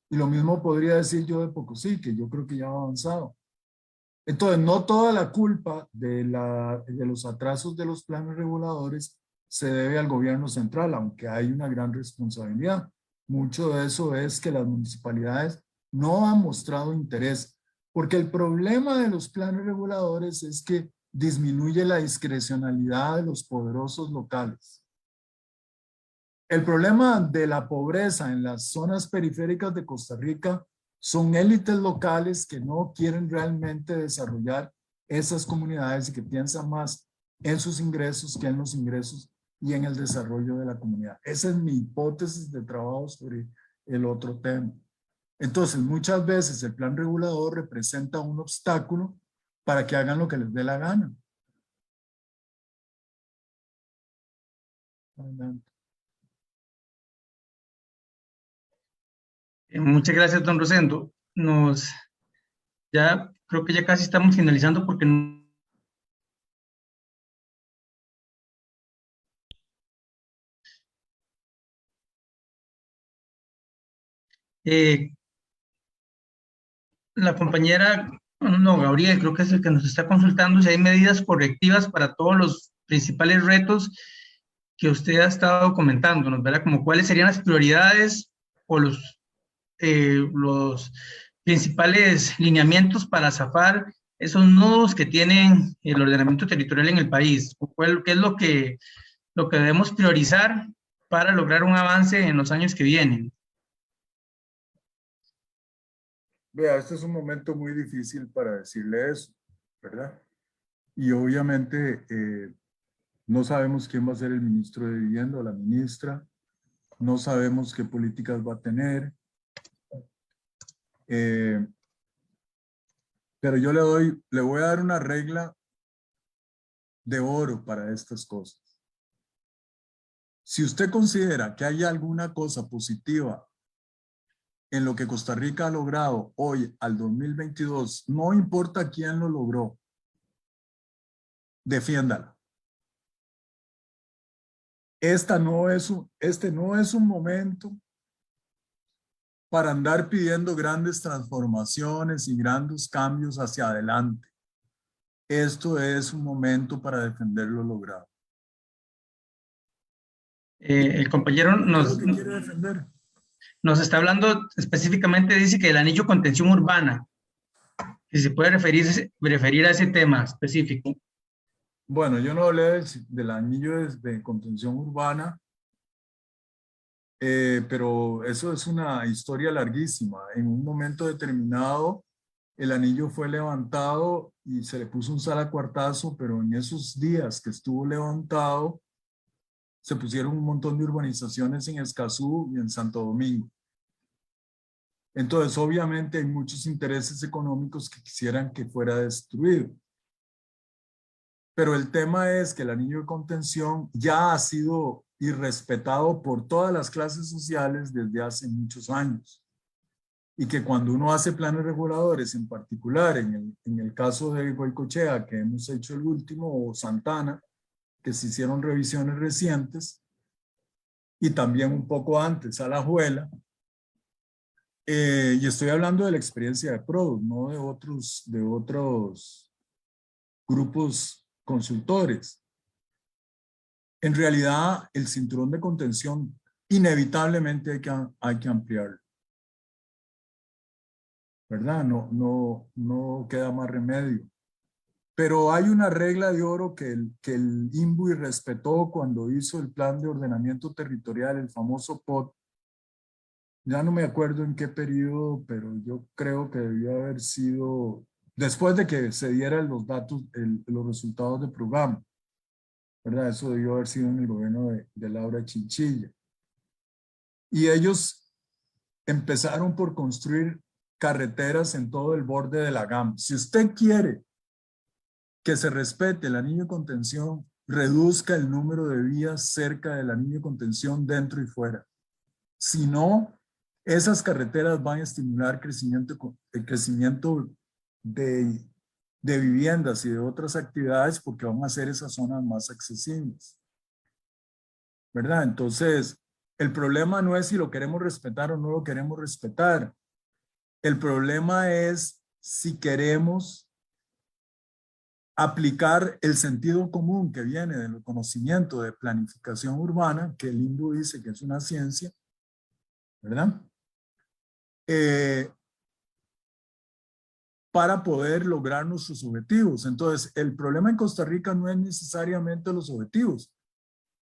Y lo mismo podría decir yo de Pocosí, que yo creo que ya ha avanzado. Entonces, no toda la culpa de los atrasos de los planes reguladores se debe al gobierno central, aunque hay una gran responsabilidad. Mucho de eso es que las municipalidades no han mostrado interés, porque el problema de los planes reguladores es que disminuye la discrecionalidad de los poderosos locales. El problema de la pobreza en las zonas periféricas de Costa Rica son élites locales que no quieren realmente desarrollar esas comunidades y que piensan más en sus ingresos que en los ingresos y en el desarrollo de la comunidad. Esa es mi hipótesis de trabajo sobre el otro tema. Entonces, muchas veces el plan regulador representa un obstáculo para que hagan lo que les dé la gana. Adelante. Muchas gracias, don Rosendo. Ya creo que ya casi estamos finalizando porque la compañera, no, Gabriel, creo que es el que nos está consultando si hay medidas correctivas para todos los principales retos que usted ha estado comentándonos, ¿verdad? Como cuáles serían las prioridades o los principales lineamientos para zafar esos nudos que tienen el ordenamiento territorial en el país. ¿Qué es lo que debemos priorizar para lograr un avance en los años que vienen? Vea, este es un momento muy difícil para decirle eso, ¿verdad? Y obviamente no sabemos quién va a ser el ministro de Vivienda o la ministra, no sabemos qué políticas va a tener, pero yo le voy a dar una regla de oro para estas cosas. Si usted considera que hay alguna cosa positiva en lo que Costa Rica ha logrado hoy al 2022, no importa quién lo logró, defiéndala. Este no es un momento para andar pidiendo grandes transformaciones y grandes cambios hacia adelante. Esto es un momento para defender lo logrado. El compañero ¿Qué es lo que quiere defender? nos está hablando específicamente, dice que el anillo de contención urbana, si se puede referir a ese tema específico. Bueno, yo no hablé del anillo de contención urbana, pero eso es una historia larguísima. En un momento determinado, el anillo fue levantado y se le puso un salacuartazo, pero en esos días que estuvo levantado, se pusieron un montón de urbanizaciones en Escazú y en Santo Domingo. Entonces, obviamente, hay muchos intereses económicos que quisieran que fuera destruido. Pero el tema es que el anillo de contención ya ha sido irrespetado por todas las clases sociales desde hace muchos años. y que cuando uno hace planes reguladores, en particular en el caso de Goicoechea, que hemos hecho el último, o Santana, que se hicieron revisiones recientes, y también un poco antes Alajuela, y estoy hablando de la experiencia de Product, no de otros grupos consultores. En realidad, el cinturón de contención inevitablemente hay que ampliarlo, ¿verdad? No queda más remedio. Pero hay una regla de oro que el INVUI respetó cuando hizo el plan de ordenamiento territorial, el famoso POT. Ya no me acuerdo en qué periodo, pero yo creo que debió haber sido después de que se dieran los datos, los resultados del programa, ¿verdad? Eso debió haber sido en el gobierno de Laura Chinchilla. Y ellos empezaron por construir carreteras en todo el borde de la gama. Si usted quiere que se respete el anillo de contención, reduzca el número de vías cerca del anillo de contención dentro y fuera. Si no, esas carreteras van a estimular el crecimiento de viviendas y de otras actividades porque van a hacer esas zonas más accesibles, ¿verdad? Entonces, el problema no es si lo queremos respetar o no lo queremos respetar. El problema es si queremos aplicar el sentido común que viene del conocimiento de planificación urbana, que el INVU dice que es una ciencia, ¿verdad? Para poder lograr nuestros objetivos. Entonces, el problema en Costa Rica no es necesariamente los objetivos.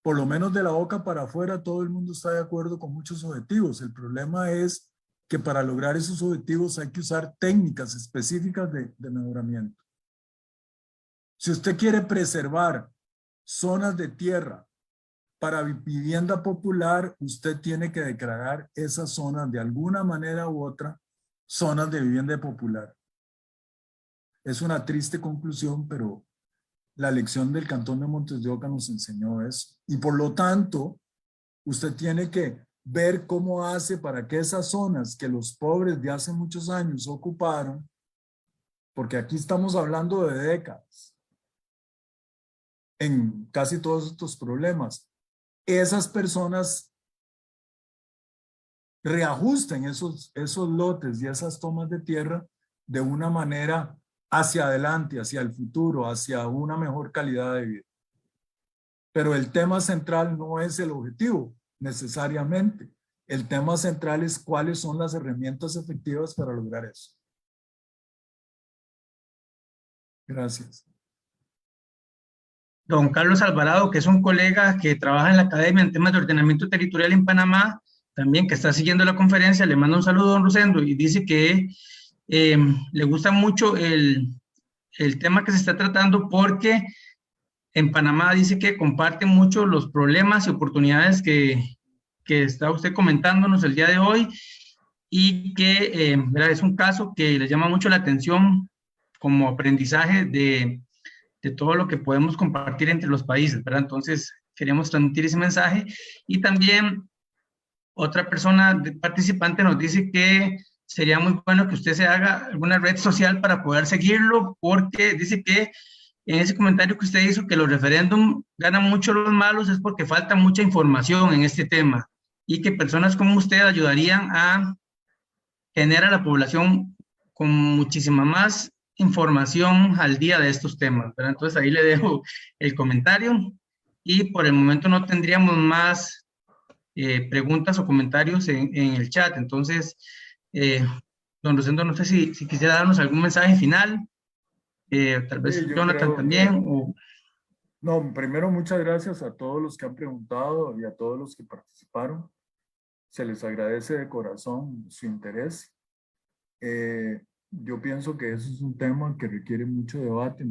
Por lo menos de la boca para afuera, todo el mundo está de acuerdo con muchos objetivos. El problema es que para lograr esos objetivos hay que usar técnicas específicas de mejoramiento. Si usted quiere preservar zonas de tierra para vivienda popular, usted tiene que declarar esas zonas de alguna manera u otra zonas de vivienda popular. Es una triste conclusión, pero la lección del Cantón de Montes de Oca nos enseñó eso. Y por lo tanto, usted tiene que ver cómo hace para que esas zonas que los pobres de hace muchos años ocuparon, porque aquí estamos hablando de décadas, en casi todos estos problemas, esas personas reajusten esos lotes y esas tomas de tierra de una manera hacia adelante, hacia el futuro, hacia una mejor calidad de vida. Pero el tema central no es el objetivo, necesariamente. El tema central es cuáles son las herramientas efectivas para lograr eso. Gracias. Don Carlos Alvarado, que es un colega que trabaja en la Academia en temas de ordenamiento territorial en Panamá, también que está siguiendo la conferencia, le mando un saludo a don Rosendo y dice que le gusta mucho el tema que se está tratando porque en Panamá dice que comparte mucho los problemas y oportunidades que está usted comentándonos el día de hoy y que es un caso que le llama mucho la atención como aprendizaje de todo lo que podemos compartir entre los países, ¿verdad? Entonces, queremos transmitir ese mensaje. Y también otra persona participante nos dice que sería muy bueno que usted se haga alguna red social para poder seguirlo, porque dice que en ese comentario que usted hizo que los referéndums ganan mucho los malos es porque falta mucha información en este tema y que personas como usted ayudarían a generar a la población con muchísima más información al día de estos temas, ¿verdad? Entonces ahí le dejo el comentario y por el momento no tendríamos más preguntas o comentarios en el chat. Entonces, don Rosendo, no sé si quisiera darnos algún mensaje final, tal vez Sí, yo Jonathan creo también. No, primero muchas gracias a todos los que han preguntado y a todos los que participaron. Se les agradece de corazón su interés. Yo pienso que eso es un tema que requiere mucho debate,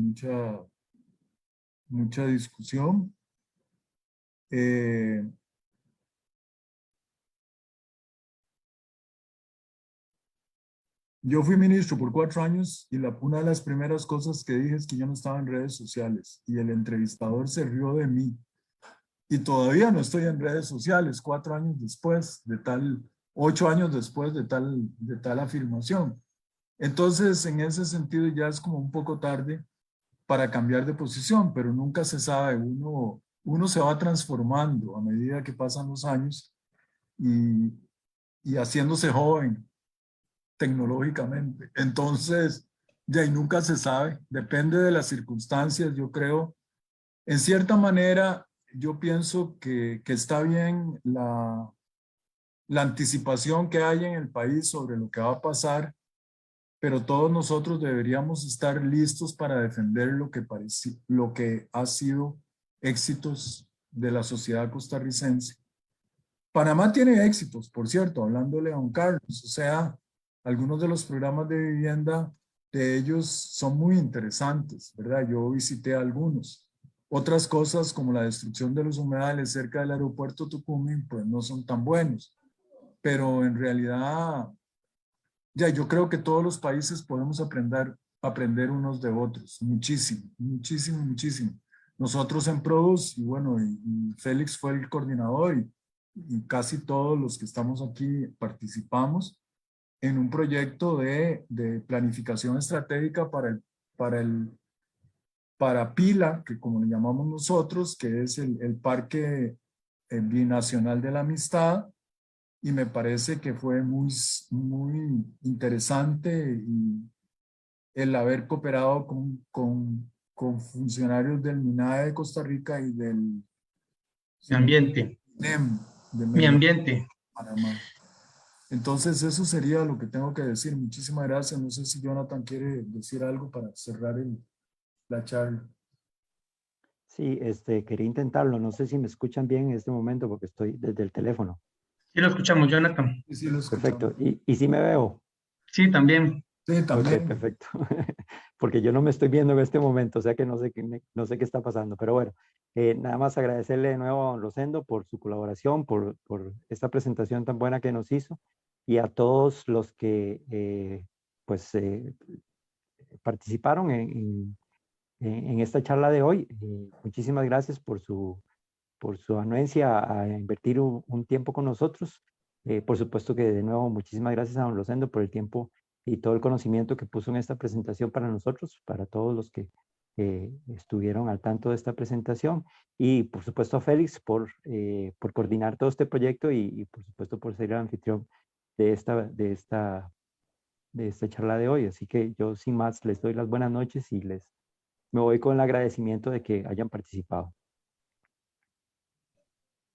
mucha discusión. Yo fui ministro por 4 años y una de las primeras cosas que dije es que yo no estaba en redes sociales y el entrevistador se rió de mí. Y todavía no estoy en redes sociales 4 años después de tal 8 años después de tal afirmación. Entonces, en ese sentido ya es como un poco tarde para cambiar de posición, pero nunca se sabe, uno se va transformando a medida que pasan los años y haciéndose joven tecnológicamente. Entonces, ya y nunca se sabe, depende de las circunstancias, yo creo. En cierta manera, yo pienso que está bien la anticipación que hay en el país sobre lo que va a pasar, pero todos nosotros deberíamos estar listos para defender lo que ha sido éxitos de la sociedad costarricense. Panamá tiene éxitos, por cierto, hablándole a don Carlos, o sea, algunos de los programas de vivienda de ellos son muy interesantes, ¿verdad? Yo visité algunos. Otras cosas como la destrucción de los humedales cerca del aeropuerto Tucumán, pues no son tan buenos. Pero en realidad, ya yo creo que todos los países podemos aprender unos de otros, muchísimo, muchísimo, muchísimo. Nosotros en Produce, y bueno, y Félix fue el coordinador y casi todos los que estamos aquí participamos en un proyecto de planificación estratégica para Pila, que como le llamamos nosotros, que es el Parque Binacional de la Amistad, y me parece que fue muy, muy interesante y el haber cooperado con funcionarios del MINAE de Costa Rica y del Ambiente. NEM de Mi ambiente. Panamá. Entonces eso sería lo que tengo que decir. Muchísimas gracias. No sé si Jonathan quiere decir algo para cerrar la charla. Sí, quería intentarlo. No sé si me escuchan bien en este momento porque estoy desde el teléfono. Sí, lo escuchamos, Jonathan. Sí, lo escuchamos. Perfecto. ¿Y si me veo? Sí, también. Sí, también. Ok, perfecto. Porque yo no me estoy viendo en este momento, o sea que no sé qué está pasando. Pero bueno, nada más agradecerle de nuevo a don Rosendo por su colaboración, por esta presentación tan buena que nos hizo y a todos los que participaron en esta charla de hoy. Muchísimas gracias por su anuencia a invertir un tiempo con nosotros. Por supuesto que de nuevo muchísimas gracias a don Rosendo por el tiempo y todo el conocimiento que puso en esta presentación para nosotros, para todos los que estuvieron al tanto de esta presentación, y por supuesto a Félix por coordinar todo este proyecto y por supuesto por ser el anfitrión de esta charla de hoy. Así que yo sin más les doy las buenas noches y me voy con el agradecimiento de que hayan participado.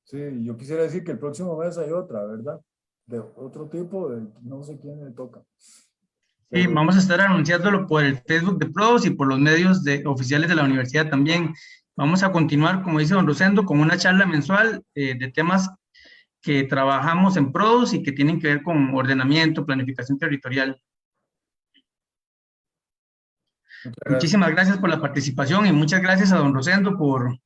Sí, yo quisiera decir que el próximo mes hay otra, ¿verdad? De otro tipo, no sé quién le toca. Sí, vamos a estar anunciándolo por el Facebook de Produce y por los medios oficiales de la universidad también. Vamos a continuar, como dice don Rosendo, con una charla mensual de temas que trabajamos en Produce y que tienen que ver con ordenamiento, planificación territorial. Muchísimas gracias por la participación y muchas gracias a don Rosendo por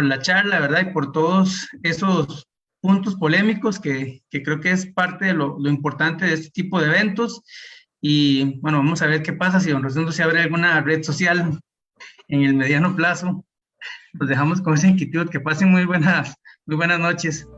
la charla, ¿verdad? Y por todos esos puntos polémicos que creo que es parte de lo importante de este tipo de eventos. Y bueno, vamos a ver qué pasa si don Rosendo se abre alguna red social en el mediano plazo. Los dejamos con esa inquietud. Que pasen muy buenas noches.